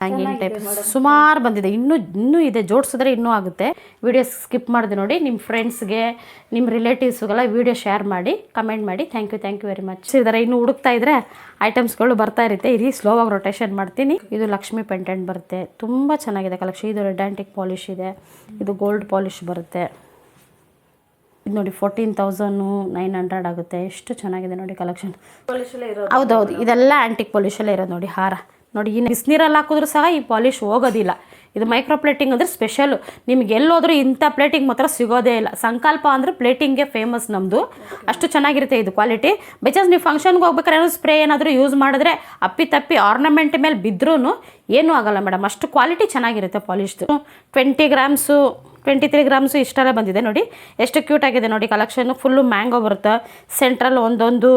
Hanging type ಸುಮಾರು ಬಂದಿದೆ, ಇನ್ನೂ ಇದೆ, ಜೋಡಿಸಿದ್ರೆ ಇನ್ನೂ ಆಗುತ್ತೆ. ವಿಡಿಯೋ ಸ್ಕಿಪ್ ಮಾಡಿದೆ ನೋಡಿ. ನಿಮ್ಮ ಫ್ರೆಂಡ್ಸ್ಗೆ, ನಿಮ್ಮ ರಿಲೇಟಿವ್ಸ್ಗೆಲ್ಲ ವಿಡಿಯೋ ಶೇರ್ ಮಾಡಿ, ಕಮೆಂಟ್ ಮಾಡಿ. Thank you very much. ಇದ್ದಾರೆ ಇನ್ನೂ ಹುಡುಕ್ತಾ ಇದ್ರೆ ಐಟಮ್ಸ್ಗಳು ಬರ್ತಾ ಇರುತ್ತೆ. ಇದು ಸ್ಲೋವಾಗಿ ರೊಟೇಷನ್ ಮಾಡ್ತೀನಿ. ಇದು ಲಕ್ಷ್ಮಿ ಪೆಂಡೆಂಟ್ ಬರುತ್ತೆ, ತುಂಬ ಚೆನ್ನಾಗಿದೆ ಕಲೆಕ್ಷನ್. ಇದು ರೆಡ್ ಆ್ಯಂಟಿಕ್ ಪಾಲಿಶ್ ಇದೆ, ಇದು ಗೋಲ್ಡ್ ಪಾಲಿಶ್ ಬರುತ್ತೆ. ಇದು ನೋಡಿ 14,900 ಆಗುತ್ತೆ. ಎಷ್ಟು ಚೆನ್ನಾಗಿದೆ ನೋಡಿ ಕಲೆಕ್ಷನ್. ಹೌದೌದು, ಇದೆಲ್ಲ ಆ್ಯಂಟಿಕ್ ಪಾಲಿಶಲ್ಲೇ ಇರೋದು ನೋಡಿ. ಹಾರ ನೋಡಿ, ಇನ್ನು ಬಿಸಿನೀರಲ್ಲಿ ಹಾಕಿದ್ರೂ ಸಹ ಈ ಪಾಲಿಶ್ ಹೋಗೋದಿಲ್ಲ. ಇದು ಮೈಕ್ರೋ ಪ್ಲೇಟಿಂಗ್ ಅಂದರೆ ಸ್ಪೆಷಲು. ನಿಮ್ಗೆ ಎಲ್ಲೋದ್ರೂ ಇಂಥ ಪ್ಲೇಟಿಂಗ್ ಮಾತ್ರ ಸಿಗೋದೇ ಇಲ್ಲ. ಸಂಕಲ್ಪ ಅಂದರೆ ಪ್ಲೇಟಿಂಗ್ಗೆ ಫೇಮಸ್ ನಮ್ಮದು. ಅಷ್ಟು ಚೆನ್ನಾಗಿರುತ್ತೆ ಇದು ಕ್ವಾಲಿಟಿ. ಬೈಚಾನ್ಸ್ ನೀವು ಫಂಕ್ಷನ್ಗೆ ಹೋಗ್ಬೇಕಾದ್ರೆ ಏನೋ ಸ್ಪ್ರೇ ಏನಾದರೂ ಯೂಸ್ ಮಾಡಿದ್ರೆ ಅಪ್ಪಿ ಆರ್ನಮೆಂಟ್ ಮೇಲೆ ಬಿದ್ದರೂ ಏನೂ ಆಗೋಲ್ಲ ಮೇಡಮ್. ಅಷ್ಟು ಕ್ವಾಲಿಟಿ ಚೆನ್ನಾಗಿರುತ್ತೆ ಪಾಲಿಶ್ದು. 20 ಗ್ರಾಮ್ಸು 23 ಗ್ರಾಮ್ಸು ಇಷ್ಟೆಲ್ಲ ಬಂದಿದೆ ನೋಡಿ. ಎಷ್ಟು ಕ್ಯೂಟ್ ಆಗಿದೆ ನೋಡಿ ಕಲೆಕ್ಷನ್ನು. ಫುಲ್ಲು ಮ್ಯಾಂಗೋ ಬರುತ್ತೆ. ಸೆಂಟ್ರಲ್ ಒಂದೊಂದು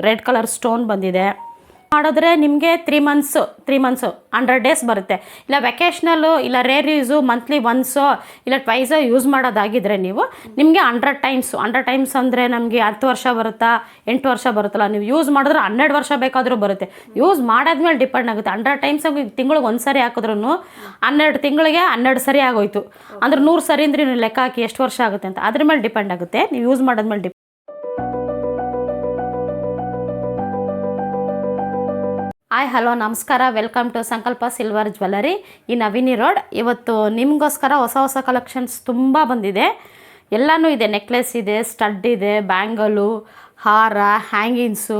ರೆಡ್ ಕಲರ್ ಸ್ಟೋನ್ ಬಂದಿದೆ. ಮಾಡಿದ್ರೆ ನಿಮಗೆ 3 ಮಂತ್ಸು 100 ಡೇಸ್ ಬರುತ್ತೆ. ಇಲ್ಲ ವೆಕೇಷ್ನಲ್ಲು, ಇಲ್ಲ ರೇರ್ ಯೂಸು, ಮಂತ್ಲಿ ಒನ್ಸೋ ಇಲ್ಲ ಟ್ವೈಸೋ ಯೂಸ್ ಮಾಡೋದಾಗಿದ್ದರೆ ನೀವು ನಿಮಗೆ 100 ಟೈಮ್ಸ್ ಅಂದರೆ ನಮಗೆ 10 ವರ್ಷ ಬರುತ್ತಾ, 8 ವರ್ಷ ಬರುತ್ತಲ್ಲ. ನೀವು ಯೂಸ್ ಮಾಡಿದ್ರೆ 12 ವರ್ಷ ಬೇಕಾದರೂ ಬರುತ್ತೆ. ಯೂಸ್ ಮಾಡಾದ್ಮೇಲೆ ಡಿಪೆಂಡ್ ಆಗುತ್ತೆ. 100 ಟೈಮ್ಸ್ ತಿಂಗಳಿಗೆ 1 ಸರಿ ಹಾಕಿದ್ರು 12 ತಿಂಗಳಿಗೆ 12 ಸರಿ ಆಗೋಯ್ತು ಅಂದ್ರೆ 100 ಸರಿ ಅಂದರೆ ನೀವು ಲೆಕ್ಕ ಹಾಕಿ ಎಷ್ಟು ವರ್ಷ ಆಗುತ್ತೆ ಅಂತ. ಅದ್ರ ಮೇಲೆ ಡಿಪೆಂಡ್ ಆಗುತ್ತೆ, ನೀವು ಯೂಸ್ ಮಾಡೋದ್ಮೇಲೆ ಹಾಯ್ ಹಲೋ ನಮಸ್ಕಾರ, ವೆಲ್ಕಮ್ ಟು ಸಂಕಲ್ಪ ಸಿಲ್ವರ್ ಜ್ಯುವೆಲ್ಲರಿ ಇನ್ ಅವಿನಿ ರೋಡ್. ಇವತ್ತು ನಿಮಗೋಸ್ಕರ ಹೊಸ ಕಲೆಕ್ಷನ್ಸ್ ತುಂಬ ಬಂದಿದೆ. ಎಲ್ಲನೂ ಇದೆ. ನೆಕ್ಲೆಸ್ ಇದೆ, ಸ್ಟಡ್ ಇದೆ, ಬ್ಯಾಂಗಲು, ಹಾರ, hangings.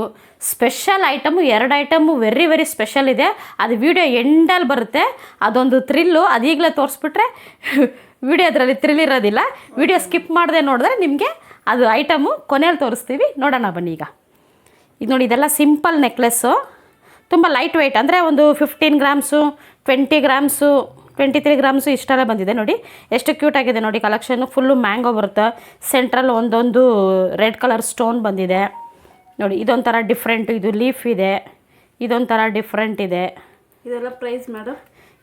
Special item 2 item very special ಇದೆ. ಅದು ವಿಡಿಯೋ ಎಂಡಲ್ಲಿ ಬರುತ್ತೆ. ಅದೊಂದು ಥ್ರಿಲ್ಲು. ಅದೀಗಲೇ ತೋರಿಸ್ಬಿಟ್ರೆ ವಿಡಿಯೋ ಅದರಲ್ಲಿ ಥ್ರಿಲ್ ಇರೋದಿಲ್ಲ. ವಿಡಿಯೋ ಸ್ಕಿಪ್ ಮಾಡದೆ ನೋಡಿದ್ರೆ ನಿಮಗೆ ಅದು ಐಟಮು ಕೊನೆಯಲ್ಲಿ ತೋರಿಸ್ತೀವಿ. ನೋಡೋಣ ಬನ್ನಿ. ಈಗ ಇದು ನೋಡಿ, ಇದೆಲ್ಲ ಸಿಂಪಲ್ ನೆಕ್ಲೆಸ್ಸು, ತುಂಬ ಲೈಟ್ ವೆಯ್ಟ್. ಅಂದರೆ ಒಂದು 15 ಗ್ರಾಮ್ಸು 20 ಗ್ರಾಮ್ಸು 23 ಗ್ರಾಮ್ಸು ಇಷ್ಟೆಲ್ಲ ಬಂದಿದೆ ನೋಡಿ. ಎಷ್ಟು ಕ್ಯೂಟಾಗಿದೆ ನೋಡಿ ಕಲೆಕ್ಷನ್ನು. ಫುಲ್ಲು ಮ್ಯಾಂಗೋ ಬರುತ್ತೆ. ಸೆಂಟ್ರಲ್ ಒಂದೊಂದು ರೆಡ್ ಕಲರ್ ಸ್ಟೋನ್ ಬಂದಿದೆ ನೋಡಿ. ಇದೊಂಥರ ಡಿಫ್ರೆಂಟು. ಇದು ಲೀಫ್ ಇದೆ, ಇದೊಂಥರ ಡಿಫ್ರೆಂಟ್ ಇದೆ. ಇದೆಲ್ಲ ಪ್ರೈಸ್ ಮೇಡಮ್?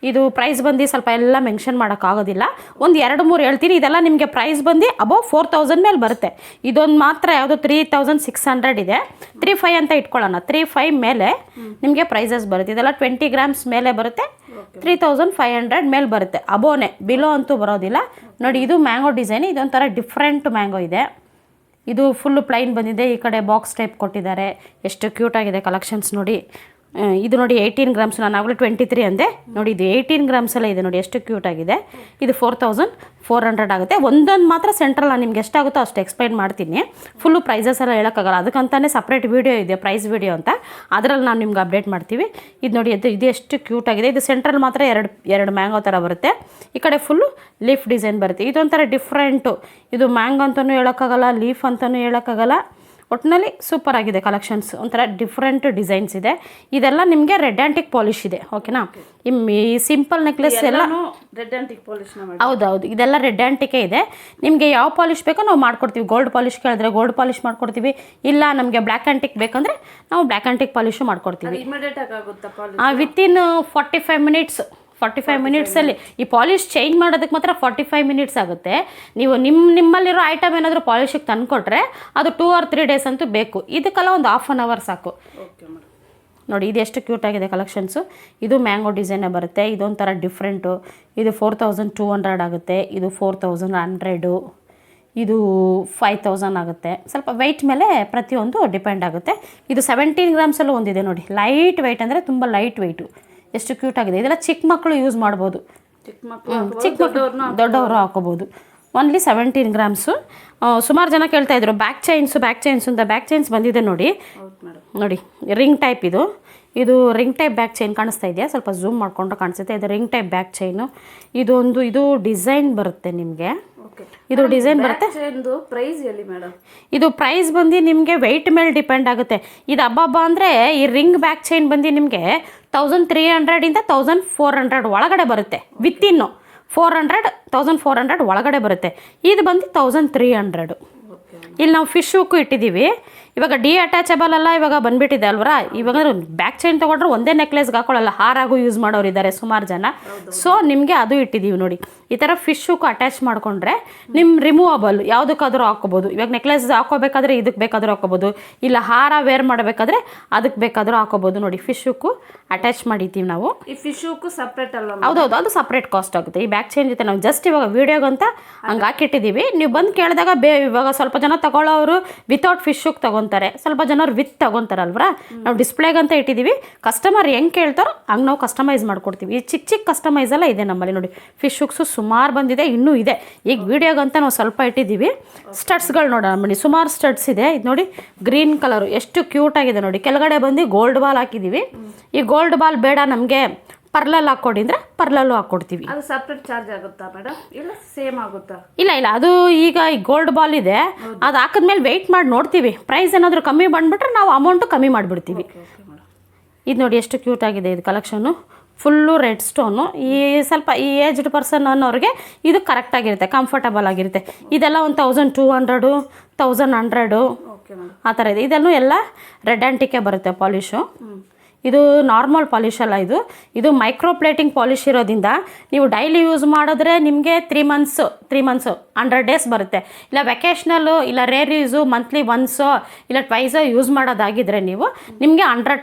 ಇದು ಪ್ರೈಸ್ ಬಂದು ಸ್ವಲ್ಪ ಎಲ್ಲ ಮೆನ್ಷನ್ ಮಾಡೋಕ್ಕಾಗೋದಿಲ್ಲ. ಒಂದು 2-3 ಹೇಳ್ತೀನಿ. ಇದೆಲ್ಲ ನಿಮಗೆ ಪ್ರೈಸ್ ಬಂದು ಅಬೌವ್ 4,000 ಮೇಲೆ ಬರುತ್ತೆ. ಇದೊಂದು ಮಾತ್ರ ಯಾವುದೋ 3,600 ಇದೆ. 3,500 ಅಂತ ಇಟ್ಕೊಳ್ಳೋಣ. 3,500 ಮೇಲೆ ನಿಮಗೆ ಪ್ರೈಸಸ್ ಬರುತ್ತೆ. ಇದೆಲ್ಲ 20 ಗ್ರಾಮ್ಸ್ ಮೇಲೆ ಬರುತ್ತೆ. 3,500 ಮೇಲೆ ಬರುತ್ತೆ. ಅಬೋನೆ, ಬಿಲೋ ಅಂತೂ ಬರೋದಿಲ್ಲ ನೋಡಿ. ಇದು ಮ್ಯಾಂಗೋ ಡಿಸೈನ್. ಇದೊಂಥರ ಡಿಫ್ರೆಂಟ್ ಮ್ಯಾಂಗೋ ಇದೆ. ಇದು ಫುಲ್ಲು ಪ್ಲೈನ್ ಬಂದಿದೆ. ಈ ಕಡೆ ಬಾಕ್ಸ್ ಟೈಪ್ ಕೊಟ್ಟಿದ್ದಾರೆ. ಎಷ್ಟು ಕ್ಯೂಟಾಗಿದೆ ಕಲೆಕ್ಷನ್ಸ್ ನೋಡಿ. ಇದು ನೋಡಿ 18 ಗ್ರಾಮ್ಸ್. ನಾನು ಆಗಲೇ 23 ಅಂದೆ ನೋಡಿ. ಇದು 18 ಗ್ರಾಮ್ಸ್ ಎಲ್ಲ ಇದೆ ನೋಡಿ. ಎಷ್ಟು ಕ್ಯೂಟ್ ಆಗಿದೆ. ಇದು 4,400 ಆಗುತ್ತೆ. ಒಂದೊಂದು ಮಾತ್ರ ಸೆಂಟ್ರಲ್ ನಾನು ನಿಮ್ಗೆ ಎಷ್ಟಾಗುತ್ತೋ ಅಷ್ಟು ಎಕ್ಸ್ಪ್ಲೈನ್ ಮಾಡ್ತೀನಿ. ಫುಲ್ಲು ಪ್ರೈಸಸ್ ಎಲ್ಲ ಹೇಳೋಕ್ಕಾಗಲ್ಲ. ಅದಕ್ಕಂತಾನೆ ಸಪ್ರೇಟ್ ವೀಡಿಯೋ ಇದೆ, ಪ್ರೈಸ್ ವೀಡಿಯೋ ಅಂತ. ಅದರಲ್ಲಿ ನಾನು ನಿಮ್ಗೆ ಅಪ್ಡೇಟ್ ಮಾಡ್ತೀವಿ. ಇದು ನೋಡಿ, ಇದು ಎಷ್ಟು ಕ್ಯೂಟ್ ಆಗಿದೆ. ಇದು ಸೆಂಟ್ರಲ್ ಮಾತ್ರ ಎರಡು ಮ್ಯಾಂಗೋ ಥರ ಬರುತ್ತೆ. ಈ ಕಡೆ ಫುಲ್ಲು ಲೀಫ್ ಡಿಸೈನ್ ಬರುತ್ತೆ. ಇದೊಂಥರ ಡಿಫ್ರೆಂಟು. ಇದು ಮ್ಯಾಂಗೋ ಅಂತಲೂ ಹೇಳೋಕ್ಕಾಗಲ್ಲ, ಲೀಫ್ ಅಂತಲೂ ಹೇಳೋಕ್ಕಾಗಲ್ಲ. ಒಟ್ಟಿನಲ್ಲಿ ಸೂಪರ್ ಆಗಿದೆ ಕಲೆಕ್ಷನ್ಸ್. ಒಂಥರ ಡಿಫ್ರೆಂಟ್ ಡಿಸೈನ್ಸ್ ಇದೆ. ಇದೆಲ್ಲ ನಿಮಗೆ ರೆಡ್ ಆ್ಯಂಟಿಕ್ ಪಾಲಿಶ್ ಇದೆ. ಓಕೆನಾ? ಈ ಸಿಂಪಲ್ ನೆಕ್ಲೆಸ್ ಎಲ್ಲ ರೆಡ್ ಆ್ಯಂಟಿಕ್ ಪಾಲಿಶ್. ಹೌದೌದು, ಇದೆಲ್ಲ ರೆಡ್ ಆ್ಯಂಟಿಕೇ ಇದೆ. ನಿಮಗೆ ಯಾವ ಪಾಲಿಶ್ ಬೇಕೋ ನಾವು ಮಾಡ್ಕೊಡ್ತೀವಿ. ಗೋಲ್ಡ್ ಪಾಲಿಶ್ ಕೇಳಿದ್ರೆ ಗೋಲ್ಡ್ ಪಾಲಿಶ್ ಮಾಡ್ಕೊಡ್ತೀವಿ. ಇಲ್ಲ ನಮಗೆ ಬ್ಲ್ಯಾಕ್ ಆ್ಯಂಟಿಕ್ ಬೇಕಂದರೆ ನಾವು ಬ್ಲ್ಯಾಕ್ ಆ್ಯಂಟಿಕ್ ಪಾಲಿಶು ಮಾಡ್ಕೊಡ್ತೀವಿ. ವಿತಿನ್ 45 ಮಿನಿಟ್ಸಲ್ಲಿ ಈ ಪಾಲಿಶ್ ಚೇಂಜ್ ಮಾಡೋದಕ್ಕೆ ಮಾತ್ರ 45 ಮಿನಿಟ್ಸ್ ಆಗುತ್ತೆ. ನೀವು ನಿಮ್ಮಲ್ಲಿರೋ ಐಟಮ್ ಏನಾದರೂ ಪಾಲಿಶಿಗೆ ತಂದುಕೊಟ್ರೆ ಅದು 2 or 3 ಡೇಸ್ ಅಂತೂ ಬೇಕು. ಇದಕ್ಕೆಲ್ಲ ಒಂದು ½ ಅನ್ ಅವರ್ ಸಾಕು ನೋಡಿ. ಇದು ಎಷ್ಟು ಕ್ಯೂಟಾಗಿದೆ ಕಲೆಕ್ಷನ್ಸು. ಇದು ಮ್ಯಾಂಗೋ ಡಿಸೈನೇ ಬರುತ್ತೆ. ಇದೊಂಥರ ಡಿಫ್ರೆಂಟು. ಇದು 4,200 ಆಗುತ್ತೆ. ಇದು 4,100. ಇದು 5,000 ಆಗುತ್ತೆ. ಸ್ವಲ್ಪ ವೆಯ್ಟ್ ಮೇಲೆ ಪ್ರತಿಯೊಂದು ಡಿಪೆಂಡ್ ಆಗುತ್ತೆ. ಇದು 17 ಗ್ರಾಮ್ಸಲ್ಲೂ ಒಂದಿದೆ ನೋಡಿ. ಲೈಟ್ ವೆಯ್ಟ್ ಅಂದರೆ ತುಂಬ ಲೈಟ್ ವೆಯ್ಟು. ಎಷ್ಟು ಕ್ಯೂಟ್ ಆಗಿದೆ. ಇದೆಲ್ಲ ಚಿಕ್ಕ ಮಕ್ಕಳು ಯೂಸ್ ಮಾಡ್ಬೋದು. ಚಿಕ್ಕ ಮಕ್ಕಳು ದೊಡ್ಡವರು ಹಾಕೋಬೋದು. Only 17 grams. ಸುಮಾರು ಜನ ಕೇಳ್ತಾಯಿದ್ರು ಬ್ಯಾಕ್ ಚೈನ್ಸು ಅಂತ. ಬ್ಯಾಕ್ ಚೈನ್ಸ್ ಬಂದಿದೆ ನೋಡಿ. Ring type. ಇದು ರಿಂಗ್ ಟೈಪ್ ಬ್ಯಾಕ್ ಚೈನ್ ಕಾಣಿಸ್ತಾ ಇದೆಯಾ? ಸ್ವಲ್ಪ ಝೂಮ್ ಮಾಡಿಕೊಂಡ್ರೆ ಕಾಣಿಸುತ್ತೆ. ಇದು ರಿಂಗ್ ಟೈಪ್ ಬ್ಯಾಕ್ ಚೈನು. ಇದು ಡಿಸೈನ್ ಬರುತ್ತೆ ನಿಮಗೆ. ಇದು ಡಿಸೈನ್ ಬರುತ್ತೆ. ಪ್ರೈಸ್ ಎಲ್ಲಿ ಮೇಡಮ್? ಇದು ಪ್ರೈಸ್ ಬಂದು ನಿಮಗೆ ವೆಯ್ಟ್ ಮೇಲೆ ಡಿಪೆಂಡ್ ಆಗುತ್ತೆ. ಇದು ಹಬ್ಬ ಅಂದರೆ ಈ ರಿಂಗ್ ಬ್ಯಾಕ್ ಚೈನ್ ಬಂದು ನಿಮಗೆ 1,300 1,400 ಒಳಗಡೆ ಬರುತ್ತೆ. ವಿತ್ತಿನ್ನು 1,400 ಒಳಗಡೆ ಬರುತ್ತೆ. ಇದು ಬಂದು 1,300. ಇಲ್ಲಿ ನಾವು ಫಿಶ್ ಹುಕ್ಕು ಇಟ್ಟಿದ್ದೀವಿ. ಇವಾಗ ಅಟ್ಯಾಚಬಲ್ ಎಲ್ಲ ಇವಾಗ ಬಂದ್ಬಿಟ್ಟಿದೆ ಅಲ್ವರ. ಇವಾಗ ಬ್ಯಾಕ್ ಚೈನ್ ತೊಗೊಂಡ್ರೆ ಒಂದೇ ನೆಕ್ಲೆಸ್ಗೆ ಹಾಕೊಳ್ಳಲ್ಲ, ಹಾರಾಗೂ ಯೂಸ್ ಮಾಡೋರು ಇದ್ದಾರೆ ಸುಮಾರು ಜನ. ಸೊ ನಿಮಗೆ ಅದು ಇಟ್ಟಿದ್ದೀವಿ ನೋಡಿ. ಈ ಥರ ಫಿಶ್ಗೂ ಅಟ್ಯಾಚ್ ಮಾಡಿಕೊಂಡ್ರೆ ನಿಮ್ಮ ರಿಮೂವಬಲ್ ಯಾವುದಕ್ಕಾದ್ರೂ ಹಾಕೋಬೋದು. ಇವಾಗ ನೆಕ್ಲೆಸ್ ಹಾಕೋಬೇಕಾದ್ರೆ ಇದಕ್ಕೆ ಬೇಕಾದರೂ ಹಾಕೋಬೋದು, ಇಲ್ಲ ಹಾರ ವೇರ್ ಮಾಡಬೇಕಾದ್ರೆ ಅದಕ್ಕೆ ಬೇಕಾದರೂ ಹಾಕೋಬೋದು. ನೋಡಿ ಫಿಶ್ಗೂ ಅಟ್ಯಾಚ್ ಮಾಡಿದ್ದೀವಿ ನಾವು. ಈ ಫಿಶ್ಗೂ ಸಪ್ರೇಟ್ ಅಲ್ವಾ? ಹೌದೌದು, ಅದು ಸಪ್ರೇಟ್ ಕಾಸ್ಟ್ ಆಗುತ್ತೆ. ಈ ಬ್ಯಾಕ್ ಚೈನ್ ಜೊತೆ ನಾವು ಜಸ್ಟ್ ಇವಾಗ ವೀಡಿಯೋಗಂತ ಹಂಗೆ ಹಾಕಿಟ್ಟಿದ್ದೀವಿ. ನೀವು ಬಂದು ಕೇಳಿದಾಗ ಇವಾಗ ಸ್ವಲ್ಪ ಜನ ತಗೊಳ್ಳೋರು ವಿತೌಟ್ ಫಿಶ್ಗೆ ತಗೊತಾರೆ, ಸ್ವಲ್ಪ ಜನರು ವಿತ್ ತಗೊತಾರಲ್ವ. ನಾವು ಡಿಸ್ಪ್ಲೇಗಂತ ಇಟ್ಟಿದ್ದೀವಿ. ಕಸ್ಟಮರ್ ಹೆಂಗೆ ಕೇಳ್ತಾರೋ ಹಂಗೆ ನಾವು ಕಸ್ಟಮೈಸ್ ಮಾಡ್ಕೊಡ್ತೀವಿ. ಈ ಚಿಕ್ಕ ಚಿಕ್ಕ ಕಸ್ಟಮೈಸ್ ಎಲ್ಲ ಇದೆ ನಮ್ಮಲ್ಲಿ ನೋಡಿ. ಫಿಶ್ಗೂ ಸುಮಾರು ಬಂದಿದೆ, ಇನ್ನೂ ಇದೆ. ಈಗ ವೀಡಿಯೋಗಂತ ನಾವು ಸ್ವಲ್ಪ ಇಟ್ಟಿದ್ದೀವಿ. ಸ್ಟಡ್ಸ್ಗಳು ನೋಡೋಣ ಬನ್ನಿ, ಸುಮಾರು ಸ್ಟಡ್ಸ್ ಇದೆ. ಇದು ನೋಡಿ ಗ್ರೀನ್ ಕಲರು ಎಷ್ಟು ಕ್ಯೂಟ್ ಆಗಿದೆ ನೋಡಿ. ಕೆಳಗಡೆ ಬಂದು ಗೋಲ್ಡ್ ಬಾಲ್ ಹಾಕಿದ್ದೀವಿ. ಈ ಗೋಲ್ಡ್ ಬಾಲ್ ಬೇಡ ನಮಗೆ ಪರ್ಲಲ್ಲಿ ಹಾಕ್ಕೊಡಿ ಅಂದರೆ ಪರ್ಲಲ್ಲೂ ಹಾಕ್ಕೊಡ್ತೀವಿ. ಅದು ಸಪ್ರೇಟ್ ಚಾರ್ಜ್ ಆಗುತ್ತಾ ಮೇಡಮ್, ಇಲ್ಲ ಸೇಮ್ ಆಗುತ್ತಾ? ಇಲ್ಲ ಅದು ಈಗ ಈ ಗೋಲ್ಡ್ ಬಾಲ್ ಇದೆ, ಅದು ಹಾಕಿದ್ಮೇಲೆ ವೆಯ್ಟ್ ಮಾಡಿ ನೋಡ್ತೀವಿ. ಪ್ರೈಸ್ ಏನಾದರೂ ಕಮ್ಮಿ ಬಂದುಬಿಟ್ರೆ ನಾವು ಅಮೌಂಟು ಕಮ್ಮಿ ಮಾಡಿಬಿಡ್ತೀವಿ. ಇದು ನೋಡಿ ಎಷ್ಟು ಕ್ಯೂಟ್ ಆಗಿದೆ ಇದು ಕಲೆಕ್ಷನ್ನು. Full red stone. ಈ ಸ್ವಲ್ಪ ಈ ಏಜ್ಡ್ ಪರ್ಸನ್ ಅನ್ನೋರಿಗೆ ಇದು ಕರೆಕ್ಟಾಗಿರುತ್ತೆ, ಕಂಫರ್ಟಬಲ್ ಆಗಿರುತ್ತೆ. ಇದೆಲ್ಲ ಒಂದು 1200 1100 ಆ ಥರ ಇದೆ. ಇದೆಲ್ಲೂ ಎಲ್ಲ ರೆಡ್ ಆ್ಯಂಟಿಕೆ ಬರುತ್ತೆ ಪಾಲಿಶು. ಇದು ನಾರ್ಮಲ್ ಪಾಲಿಶ್ ಅಲ್ಲ, ಇದು ಮೈಕ್ರೋ ಪ್ಲೇಟಿಂಗ್ ಪಾಲಿಶ್ ಇರೋದ್ರಿಂದ ನೀವು ಡೈಲಿ ಯೂಸ್ ಮಾಡಿದ್ರೆ ನಿಮಗೆ 3 ಮಂತ್ಸು 100 ಡೇಸ್ ಬರುತ್ತೆ. ಇಲ್ಲ ವೆಕೇಷ್ನಲ್ಲು ಇಲ್ಲ ರೇರ್ ಯೂಸು ಮಂತ್ಲಿ ಒನ್ಸೋ ಇಲ್ಲ ಟ್ವೈಸೋ ಯೂಸ್ ಮಾಡೋದಾಗಿದ್ದರೆ ನೀವು ನಿಮಗೆ 100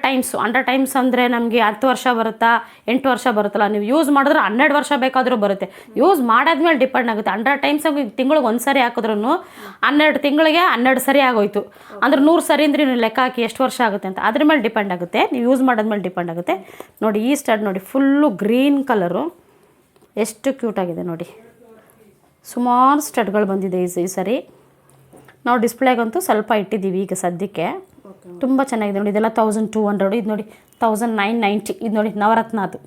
ಟೈಮ್ಸ್ ಅಂದರೆ ನಮಗೆ 10 ವರ್ಷ ಬರುತ್ತಾ 8 ವರ್ಷ ಬರುತ್ತಲ್ಲ. ನೀವು ಯೂಸ್ ಮಾಡಿದ್ರೆ 12 ವರ್ಷ ಬೇಕಾದರೂ ಬರುತ್ತೆ. ಯೂಸ್ ಮಾಡಾದ್ಮೇಲೆ ಡಿಪೆಂಡ್ ಆಗುತ್ತೆ. 100 ಟೈಮ್ಸ್ ತಿಂಗಳಿಗೆ ಒಂದು ಸರಿ ಹಾಕಿದ್ರು 12 ತಿಂಗಳಿಗೆ 12 ಸರಿ ಆಗೋಯ್ತು ಅಂದ್ರೆ 100 ಸರಿ ಅಂದರೆ ನೀವು ಲೆಕ್ಕ ಹಾಕಿ ಎಷ್ಟು ವರ್ಷ ಆಗುತ್ತೆ ಅಂತ ಅದ್ರ ಮೇಲೆ ಡಿಪೆಂಡ್ ಆಗುತ್ತೆ. ನೀವು ಯೂಸ್ ಮಾಡೋದ್ಮೇಲೆ ಡಿಪೆಂಡ್ ಆಗುತ್ತೆ. ನೋಡಿ ಈ ಸ್ಟಡ್ ನೋಡಿ ಫುಲ್ಲು ಗ್ರೀನ್ ಕಲರು ಎಷ್ಟು ಕ್ಯೂಟ್ ಆಗಿದೆ ನೋಡಿ. ಸುಮಾರು ಸ್ಟಡ್ಗಳು ಬಂದಿದೆ ಈ ಸರಿ. ನಾವು ಡಿಸ್ಪ್ಲೇಗಂತೂ ಸ್ವಲ್ಪ ಇಟ್ಟಿದ್ದೀವಿ ಈಗ ಸದ್ಯಕ್ಕೆ. ತುಂಬ ಚೆನ್ನಾಗಿದೆ ನೋಡಿ. ಇದೆಲ್ಲ 1200. ಇದು ನೋಡಿ 1990. ಇದು ನೋಡಿ ನವರತ್ನ, ಅದು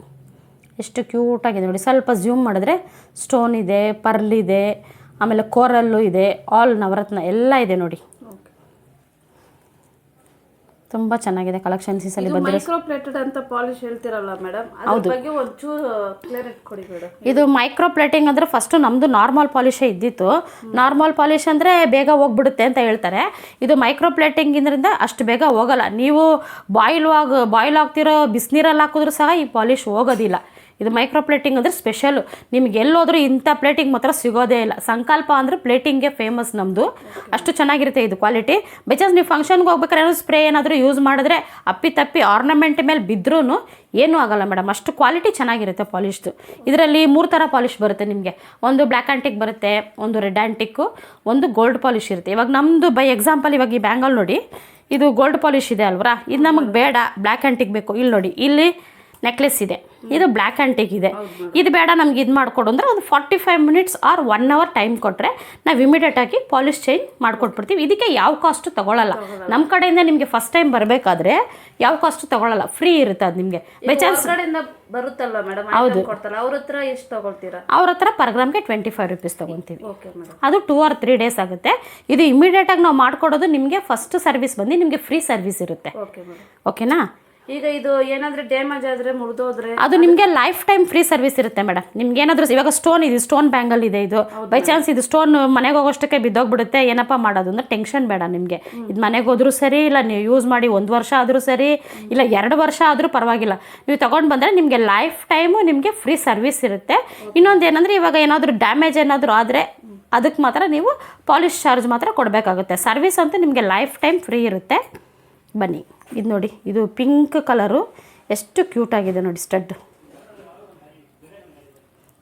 ಎಷ್ಟು ಕ್ಯೂಟ್ ಆಗಿದೆ ನೋಡಿ. ಸ್ವಲ್ಪ ಝೂಮ್ ಮಾಡಿದ್ರೆ ಸ್ಟೋನ್ ಇದೆ, ಪರ್ಲ್ ಇದೆ, ಆಮೇಲೆ ಕೋರಲ್ಲು ಇದೆ, ಆಲ್ ನವರತ್ನ ಎಲ್ಲ ಇದೆ ನೋಡಿ. ತುಂಬ ಚೆನ್ನಾಗಿದೆ ಕಲೆಕ್ಷನ್ಸ್ ಈ ಸಲ ಬಂದಿದೆ. ಮೈಕ್ರೋ ಪ್ಲೇಟೆಡ್ ಅಂತ ಪಾಲಿಶ್ ಹೇಳ್ತಿರಲ್ಲ ಮೇಡಮ್, ಅದ್ರ ಬಗ್ಗೆ ಒಂಚೂರು ಕ್ಲಿಯರ್ ಕೊಡಿ ಮೇಡಮ್. ಇದು ಮೈಕ್ರೋ ಪ್ಲೇಟಿಂಗ್ ಅಂದರೆ ಫಸ್ಟು ನಮ್ಮದು ನಾರ್ಮಲ್ ಪಾಲಿಶೇ ಇದ್ದಿತ್ತು. ನಾರ್ಮಲ್ ಪಾಲಿಶ್ ಅಂದರೆ ಬೇಗ ಹೋಗ್ಬಿಡುತ್ತೆ ಅಂತ ಹೇಳ್ತಾರೆ. ಇದು ಮೈಕ್ರೋ ಪ್ಲೇಟಿಂಗ್ ಇಂದ್ರಿಂದ ಅಷ್ಟು ಬೇಗ ಹೋಗಲ್ಲ. ನೀವು ಬಾಯ್ಲ್ ಆಗ್ತಿರೋ ಬಿಸಿನೀರಲ್ಲಿ ಹಾಕಿದ್ರೂ ಸಹ ಈ ಪಾಲಿಶ್ ಹೋಗೋದಿಲ್ಲ. ಇದು ಮೈಕ್ರೋ ಪ್ಲೇಟಿಂಗ್ ಅಂದರೆ ಸ್ಪೆಷಲು. ನಿಮ್ಗೆ ಎಲ್ಲೋದ್ರೂ ಇಂಥ ಪ್ಲೇಟಿಂಗ್ ಮಾತ್ರ ಸಿಗೋದೇ ಇಲ್ಲ. ಸಂಕಲ್ಪ ಅಂದರೆ ಪ್ಲೇಟಿಂಗ್ಗೆ ಫೇಮಸ್ ನಮ್ಮದು. ಅಷ್ಟು ಚೆನ್ನಾಗಿರುತ್ತೆ ಇದು ಕ್ವಾಲಿಟಿ. ಬೈ ಚಾನ್ಸ್ ನೀವು ಫಂಕ್ಷನ್ಗೆ ಹೋಗ್ಬೇಕಾದ್ರೆ ಏನೋ ಸ್ಪ್ರೇ ಏನಾದರೂ ಯೂಸ್ ಮಾಡಿದ್ರೆ ಅಪ್ಪಿ ಆರ್ನಮೆಂಟ್ ಮೇಲೆ ಬಿದ್ದರೂ ಏನೂ ಆಗಲ್ಲ ಮೇಡಮ್. ಅಷ್ಟು ಕ್ವಾಲಿಟಿ ಚೆನ್ನಾಗಿರುತ್ತೆ ಪಾಲಿಶ್ದು. ಇದರಲ್ಲಿ 3 ಥರ ಪಾಲಿಶ್ ಬರುತ್ತೆ ನಿಮಗೆ. ಒಂದು ಬ್ಲ್ಯಾಕ್ ಆ್ಯಂಟಿಕ್ ಬರುತ್ತೆ, ಒಂದು ರೆಡ್ ಆ್ಯಂಟಿಕ್ಕು, ಒಂದು ಗೋಲ್ಡ್ ಪಾಲಿಶ್ ಇರುತ್ತೆ. ಇವಾಗ ನಮ್ಮದು ಬೈ ಎಕ್ಸಾಂಪಲ್ ಇವಾಗ ಈ ಬ್ಯಾಂಗಲ್ ನೋಡಿ, ಇದು ಗೋಲ್ಡ್ ಪಾಲಿಶ್ ಇದೆ ಅಲ್ವರಾ. ಇದು ನಮಗೆ ಬೇಡ, ಬ್ಲ್ಯಾಕ್ ಆ್ಯಂಟಿಕ್ ಬೇಕು. ಇಲ್ಲಿ ನೋಡಿ, ಇಲ್ಲಿ ನೆಕ್ಲೆಸ್ ಇದೆ, ಇದು ಬ್ಲ್ಯಾಕ್ ಆ್ಯಂಟಿಕ್ ಇದೆ. ಇದು ಬೇಡ ನಮ್ಗೆ ಇದು ಮಾಡಿಕೊಡು ಅಂದರೆ ಒಂದು 45 ಮಿನಿಟ್ಸ್ ಆರ್ 1 ಅವರ್ ಟೈಮ್ ಕೊಟ್ಟರೆ ನಾವು ಇಮಿಡಿಯೇಟಾಗಿ ಪಾಲಿಶ್ ಚೇಂಜ್ ಮಾಡಿಕೊಟ್ಬಿಡ್ತೀವಿ. ಇದಕ್ಕೆ ಯಾವ ಕಾಸ್ಟು ತೊಗೊಳ್ಳಲ್ಲ. ನಮ್ಮ ಕಡೆಯಿಂದ ನಿಮಗೆ ಫಸ್ಟ್ ಟೈಮ್ ಬರಬೇಕಾದ್ರೆ ಯಾವ ಕಾಸ್ಟು ತೊಗೊಳ್ಳಲ್ಲ, ಫ್ರೀ ಇರುತ್ತೆ ಅದು ನಿಮಗೆ. ಬೈ ಚಾನ್ಸ್ ಕಡೆಯಿಂದ ಬರುತ್ತಲ್ಲ ಮೇಡಮ್, ಹೌದು, ಕೊಡ್ತಾರೆ. ಅವ್ರ ಹತ್ರ ಎಷ್ಟು ತಗೊಳ್ತೀರಾ? ಅವ್ರ ಹತ್ರ ಪರ್ ಗ್ರಾಮ್ಗೆ 25 ರೂಪೀಸ್ ತೊಗೊತೀವಿ. Okay madam. ಅದು 2 or 3 ಡೇಸ್ ಆಗುತ್ತೆ. ಇದು ಇಮಿಡಿಯೇಟಾಗಿ ನಾವು ಮಾಡಿಕೊಡೋದು ನಿಮಗೆ ಫಸ್ಟ್ ಸರ್ವಿಸ್ ಬಂದು ನಿಮಗೆ ಫ್ರೀ ಸರ್ವಿಸ್ ಇರುತ್ತೆ. Okay madam. ಓಕೆನಾ? ಈಗ ಇದು ಏನಾದರೂ ಡ್ಯಾಮೇಜ್ ಆದರೆ ಮುರಿದೋದ್ರೆ ಅದು ನಿಮಗೆ ಲೈಫ್ ಟೈಮ್ ಫ್ರೀ ಸರ್ವಿಸ್ ಇರುತ್ತೆ ಮೇಡಮ್. ನಿಮ್ಗೆ ಏನಾದರೂ ಇವಾಗ ಸ್ಟೋನ್ ಬ್ಯಾಂಗಲ್ ಇದೆ, ಇದು ಬೈ ಚಾನ್ಸ್ ಇದು ಸ್ಟೋನ್ ಮನೆಗೆ ಹೋಗೋಷ್ಟಕ್ಕೆ ಬಿದ್ದೋಗ್ಬಿಡುತ್ತೆ, ಏನಪ್ಪ ಮಾಡೋದು ಅಂದ್ರೆ ಟೆನ್ಷನ್ ಬೇಡ ನಿಮಗೆ. ಇದು ಮನೆಗೆ ಹೋದ್ರೂ ಸರಿ, ಇಲ್ಲ ನೀವು ಯೂಸ್ ಮಾಡಿ 1 ವರ್ಷ ಆದರೂ ಸರಿ, ಇಲ್ಲ 2 ವರ್ಷ ಆದರೂ ಪರವಾಗಿಲ್ಲ, ನೀವು ತೊಗೊಂಡು ಬಂದರೆ ನಿಮಗೆ ಲೈಫ್ ಟೈಮು ನಿಮಗೆ ಫ್ರೀ ಸರ್ವಿಸ್ ಇರುತ್ತೆ. ಇನ್ನೊಂದು ಏನಂದರೆ ಇವಾಗ ಏನಾದರೂ ಡ್ಯಾಮೇಜ್ ಏನಾದರೂ ಆದರೆ ಅದಕ್ಕೆ ಮಾತ್ರ ನೀವು ಪಾಲಿಶ್ ಚಾರ್ಜ್ ಮಾತ್ರ ಕೊಡಬೇಕಾಗುತ್ತೆ. ಸರ್ವಿಸ್ ಅಂತೂ ನಿಮಗೆ ಲೈಫ್ ಟೈಮ್ ಫ್ರೀ ಇರುತ್ತೆ. ಬನ್ನಿ, ಇದು ನೋಡಿ, ಇದು ಪಿಂಕ್ ಕಲರು ಎಷ್ಟು ಕ್ಯೂಟ್ ಆಗಿದೆ ನೋಡಿ ಸ್ಟಡ್.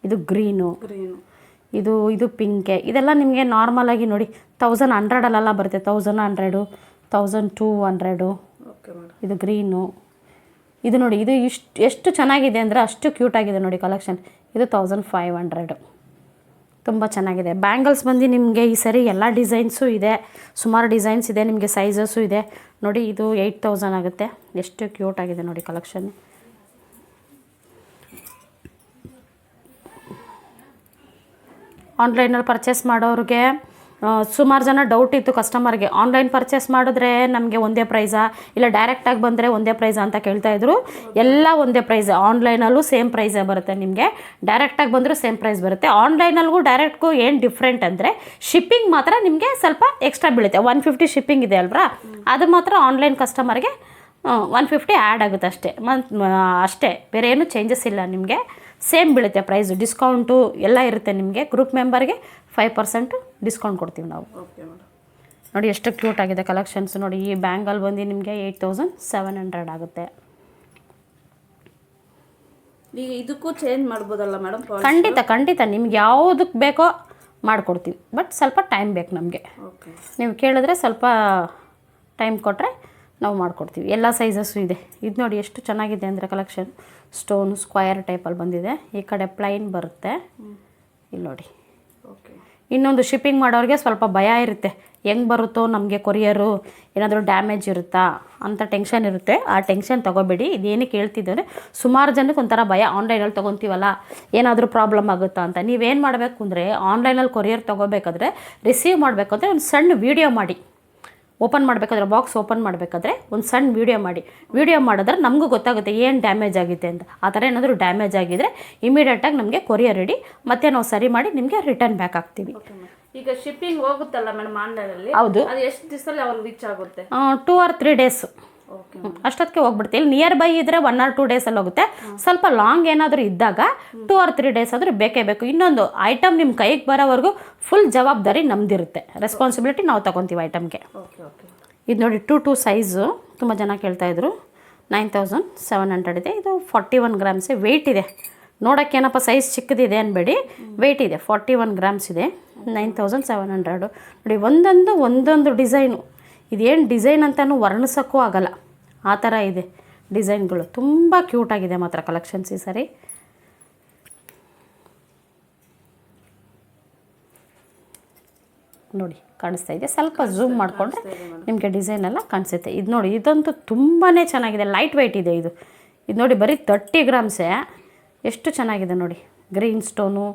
ಇದು ಗ್ರೀನು, ಇದು ಪಿಂಕೆ. ಇದೆಲ್ಲ ನಿಮಗೆ ನಾರ್ಮಲಾಗಿ ನೋಡಿ 1100 ಬರುತ್ತೆ. 1100, 1200. ಇದು ಗ್ರೀನು. ಇದು ನೋಡಿ, ಇದು ಎಷ್ಟು ಚೆನ್ನಾಗಿದೆ ಅಂದರೆ ಅಷ್ಟು ಕ್ಯೂಟ್ ಆಗಿದೆ ನೋಡಿ ಕಲೆಕ್ಷನ್. ಇದು 1500. ತುಂಬ ಚೆನ್ನಾಗಿದೆ. ಬ್ಯಾಂಗಲ್ಸ್ ಬಂದು ನಿಮಗೆ ಈ ಸರಿ ಎಲ್ಲ ಡಿಸೈನ್ಸು ಇದೆ, ಸುಮಾರು ಡಿಸೈನ್ಸ್ ಇದೆ, ನಿಮಗೆ ಸೈಜಸ್ಸು ಇದೆ ನೋಡಿ. ಇದು 8000 ಆಗುತ್ತೆ. ಎಷ್ಟು ಕ್ಯೂಟ್ ಆಗಿದೆ ನೋಡಿ ಕಲೆಕ್ಷನ್. ಆನ್ಲೈನಲ್ಲಿ ಪರ್ಚೇಸ್ ಮಾಡೋರಿಗೆ ಸುಮಾರು ಜನ ಡೌಟ್ ಇತ್ತು ಕಸ್ಟಮರ್ಗೆ, ಆನ್ಲೈನ್ ಪರ್ಚೇಸ್ ಮಾಡಿದ್ರೆ ನಮಗೆ ಒಂದೇ ಪ್ರೈಸಾ ಇಲ್ಲ ಡೈರೆಕ್ಟಾಗಿ ಬಂದರೆ ಒಂದೇ ಪ್ರೈಸಾ ಅಂತ ಕೇಳ್ತಾಯಿದ್ರು. ಎಲ್ಲ ಒಂದೇ ಪ್ರೈಸ್, ಆನ್ಲೈನಲ್ಲೂ ಸೇಮ್ ಪ್ರೈಸೇ ಬರುತ್ತೆ ನಿಮಗೆ, ಡೈರೆಕ್ಟಾಗಿ ಬಂದರೂ ಸೇಮ್ ಪ್ರೈಸ್ ಬರುತ್ತೆ. ಆನ್ಲೈನಲ್ಗೂ ಡೈರೆಕ್ಟ್ಗೂ ಏನು ಡಿಫ್ರೆಂಟ್ ಅಂದರೆ ಶಿಪ್ಪಿಂಗ್ ಮಾತ್ರ ನಿಮಗೆ ಸ್ವಲ್ಪ ಎಕ್ಸ್ಟ್ರಾ ಬೀಳುತ್ತೆ. 150 ಶಿಪ್ಪಿಂಗ್ ಇದೆ ಅಲ್ವಾ, ಅದು ಮಾತ್ರ ಆನ್ಲೈನ್ ಕಸ್ಟಮರ್ಗೆ 150 ಆ್ಯಡ್ ಆಗುತ್ತೆ ಅಷ್ಟೇ, ಅಷ್ಟೇ, ಬೇರೆ ಏನು ಚೇಂಜಸ್ ಇಲ್ಲ. ನಿಮಗೆ ಸೇಮ್ ಬೀಳುತ್ತೆ ಪ್ರೈಸು, ಡಿಸ್ಕೌಂಟು ಎಲ್ಲ ಇರುತ್ತೆ ನಿಮಗೆ. ಗ್ರೂಪ್ ಮೆಂಬರ್ಗೆ 5% ಡಿಸ್ಕೌಂಟ್ ಕೊಡ್ತೀವಿ ನಾವು. Okay madam. ನೋಡಿ ಎಷ್ಟು ಕ್ಯೂಟ್ ಆಗಿದೆ ಕಲೆಕ್ಷನ್ಸ್. ನೋಡಿ ಈ ಬ್ಯಾಂಗಲ್ ಬಂದು ನಿಮಗೆ 8700 ಆಗುತ್ತೆ. ಈಗ ಇದಕ್ಕೂ ಚೇಂಜ್ ಮಾಡ್ಬೋದಲ್ಲ ಮೇಡಮ್? ಖಂಡಿತ ನಿಮ್ಗೆ ಯಾವುದಕ್ಕೆ ಬೇಕೋ ಮಾಡಿಕೊಡ್ತೀವಿ, ಬಟ್ ಸ್ವಲ್ಪ ಟೈಮ್ ಬೇಕು ನಮಗೆ. ಓಕೆ. ನೀವು ಕೇಳಿದ್ರೆ ಸ್ವಲ್ಪ ಟೈಮ್ ಕೊಟ್ಟರೆ ನಾವು ಮಾಡಿಕೊಡ್ತೀವಿ. ಎಲ್ಲ ಸೈಜಸ್ಸು ಇದೆ. ಇದು ನೋಡಿ ಎಷ್ಟು ಚೆನ್ನಾಗಿದೆ ಅಂದರೆ ಕಲೆಕ್ಷನ್, ಸ್ಟೋನ್ ಸ್ಕ್ವಯರ್ ಟೈಪಲ್ಲಿ ಬಂದಿದೆ. ಈ ಕಡೆ ಪ್ಲೈನ್ ಬರುತ್ತೆ, ಇಲ್ಲಿ ನೋಡಿ. ಓಕೆ. ಇನ್ನೊಂದು ಶಿಪ್ಪಿಂಗ್ ಮಾಡೋರಿಗೆ ಸ್ವಲ್ಪ ಭಯ ಇರುತ್ತೆ, ಹೆಂಗೆ ಬರುತ್ತೋ ನಮಗೆ ಕೊರಿಯರು, ಏನಾದರೂ ಡ್ಯಾಮೇಜ್ ಇರುತ್ತಾ ಅಂತ ಟೆನ್ಷನ್ ಇರುತ್ತೆ. ಆ ಟೆನ್ಷನ್ ತೊಗೋಬೇಡಿ. ಇದೇನಕ್ಕೆ ಹೇಳ್ತಿದ್ದರೆ ಸುಮಾರು ಜನಕ್ಕೆ ಒಂಥರ ಭಯ, ಆನ್ಲೈನಲ್ಲಿ ತೊಗೊತೀವಲ್ಲ ಏನಾದರೂ ಪ್ರಾಬ್ಲಮ್ ಆಗುತ್ತಾ ಅಂತ. ನೀವೇನು ಮಾಡಬೇಕು ಅಂದರೆ ಆನ್ಲೈನಲ್ಲಿ ಕೊರಿಯರ್ ತೊಗೋಬೇಕಾದ್ರೆ, ರಿಸೀವ್ ಮಾಡಬೇಕಾದ್ರೆ ಒಂದು ಸಣ್ಣ ವೀಡಿಯೋ ಮಾಡಿ, ಓಪನ್ ಮಾಡಬೇಕಾದ್ರೆ ಬಾಕ್ಸ್ ಓಪನ್ ಮಾಡಬೇಕಾದ್ರೆ ಒಂದು ಸಣ್ಣ ವೀಡಿಯೋ ಮಾಡಿದ್ರೆ ನಮಗೂ ಗೊತ್ತಾಗುತ್ತೆ ಏನು ಡ್ಯಾಮೇಜ್ ಆಗಿದೆ ಅಂತ. ಆ ಥರ ಏನಾದರೂ ಡ್ಯಾಮೇಜ್ ಆಗಿದ್ದರೆ ಇಮಿಡಿಯೇಟಾಗಿ ನಮಗೆ ಕೊರಿಯರ್ ಇಡಿ, ಮತ್ತೆ ನಾವು ಸರಿ ಮಾಡಿ ನಿಮಗೆ ರಿಟರ್ನ್ ಬ್ಯಾಕ್ ಆಗ್ತೀವಿ. ಈಗ ಶಿಪ್ಪಿಂಗ್ ಹೋಗುತ್ತಲ್ಲ ಮೇಡಮ್ ಆನ್ಲೈನಲ್ಲಿ? ಹೌದು. ಅದು ಎಷ್ಟು ದಿವಸದಲ್ಲಿ ಅವ್ರಿಗೆ ರೀಚ್ ಆಗುತ್ತೆ? 2 or 3 days ಓಕೆ. ಅಷ್ಟೊತ್ತಿಗೆ ಹೋಗ್ಬಿಡ್ತೀವಿ. ಇಲ್ಲಿ ನಿಯರ್ ಬೈ ಇದ್ದರೆ 1 or 2 days ಹೋಗುತ್ತೆ. ಸ್ವಲ್ಪ ಲಾಂಗ್ ಏನಾದರೂ ಇದ್ದಾಗ 2 or 3 days ಆದರೂ ಬೇಕೇ ಬೇಕು. ಇನ್ನೊಂದು ಐಟಮ್ ನಿಮ್ಮ ಕೈಗೆ ಬರೋವರೆಗೂ ಫುಲ್ ಜವಾಬ್ದಾರಿ ನಮ್ದಿರುತ್ತೆ, ರೆಸ್ಪಾನ್ಸಿಬಿಲಿಟಿ ನಾವು ತೊಗೊತೀವಿ ಐಟಮ್ಗೆ. Okay okay. ಇದು ನೋಡಿ 2 ಸೈಜು, ತುಂಬ ಜನ ಕೇಳ್ತಾಯಿದ್ರು. 9700 ಇದೆ. ಇದು 41 grams ವೆಯ್ಟ್ ಇದೆ. ನೋಡೋಕ್ಕೇನಪ್ಪ ಸೈಜ್ ಚಿಕ್ಕದಿದೆ ಅನ್ಬೇಡಿ, ವೆಯ್ಟ್ ಇದೆ. 41 grams ಇದೆ. 9700 ನೋಡಿ. ಒಂದೊಂದು ಡಿಸೈನು, ಇದೇನು ಡಿಸೈನ್ ಅಂತಲೂ ವರ್ಣಿಸೋಕ್ಕೂ ಆಗಲ್ಲ, ಆ ಥರ ಇದೆ ಡಿಸೈನ್ಗಳು. ತುಂಬ ಕ್ಯೂಟಾಗಿದೆ ಮಾತ್ರ ಕಲೆಕ್ಷನ್ಸ್ ಈ ಸರಿ. ನೋಡಿ ಕಾಣಿಸ್ತಾ ಇದೆ, ಸ್ವಲ್ಪ ಝೂಮ್ ಮಾಡಿಕೊಂಡ್ರೆ ನಿಮಗೆ ಡಿಸೈನ್ ಎಲ್ಲ ಕಾಣಿಸುತ್ತೆ. ಇದು ನೋಡಿ, ಇದಂತೂ ತುಂಬಾ ಚೆನ್ನಾಗಿದೆ, ಲೈಟ್ ವೆಯ್ಟ್ ಇದೆ ಇದು. ಇದು ನೋಡಿ ಬರೀ 30 grams, ಎಷ್ಟು ಚೆನ್ನಾಗಿದೆ ನೋಡಿ. Green stone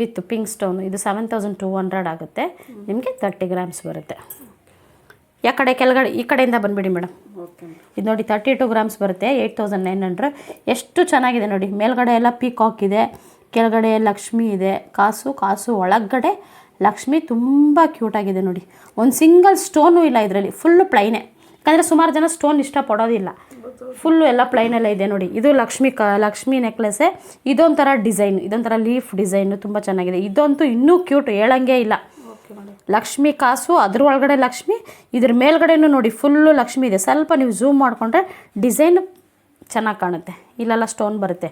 with pink stone. ಇದು 7200 ಆಗುತ್ತೆ ನಿಮಗೆ. 30 grams ಬರುತ್ತೆ. ಕೆಳಗಡೆ ಈ ಕಡೆಯಿಂದ ಬಂದುಬಿಡಿ ಮೇಡಮ್. ಇದು ನೋಡಿ 32 grams ಬರುತ್ತೆ, 8900. ಎಷ್ಟು ಚೆನ್ನಾಗಿದೆ ನೋಡಿ. ಮೇಲ್ಗಡೆ ಎಲ್ಲ ಪೀಕಾಕ್ ಇದೆ, ಕೆಳಗಡೆ ಲಕ್ಷ್ಮಿ ಇದೆ, ಕಾಸು ಒಳಗಡೆ ಲಕ್ಷ್ಮಿ. ತುಂಬ ಕ್ಯೂಟಾಗಿದೆ ನೋಡಿ. ಒಂದು ಸಿಂಗಲ್ ಸ್ಟೋನು ಇಲ್ಲ ಇದರಲ್ಲಿ, ಫುಲ್ಲು ಪ್ಲೈನೇ. ಯಾಕಂದರೆ ಸುಮಾರು ಜನ ಸ್ಟೋನ್ ಇಷ್ಟಪಡೋದಿಲ್ಲ, ಫುಲ್ಲು ಎಲ್ಲ ಪ್ಲೈನೆಲ್ಲ ಇದೆ ನೋಡಿ. ಇದು ಲಕ್ಷ್ಮಿ ನೆಕ್ಲೆಸ್ಸೇ. ಇದೊಂಥರ ಡಿಸೈನ್, ಇದೊಂಥರ ಲೀಫ್ ಡಿಸೈನು, ತುಂಬ ಚೆನ್ನಾಗಿದೆ. ಇದಂತೂ ಇನ್ನೂ ಕ್ಯೂಟ್, ಹೇಳಂಗೆ ಇಲ್ಲ. ಲಕ್ಷ್ಮಿ ಕಾಸು, ಅದ್ರ ಒಳಗಡೆ ಲಕ್ಷ್ಮಿ, ಇದ್ರ ಮೇಲ್ಗಡೆನೂ ನೋಡಿ ಫುಲ್ಲು ಲಕ್ಷ್ಮಿ ಇದೆ. ಸ್ವಲ್ಪ ನೀವು ಝೂಮ್ ಮಾಡಿಕೊಂಡ್ರೆ ಡಿಸೈನ್ ಚೆನ್ನಾಗಿ ಕಾಣುತ್ತೆ. ಇಲ್ಲೆಲ್ಲ ಸ್ಟೋನ್ ಬರುತ್ತೆ.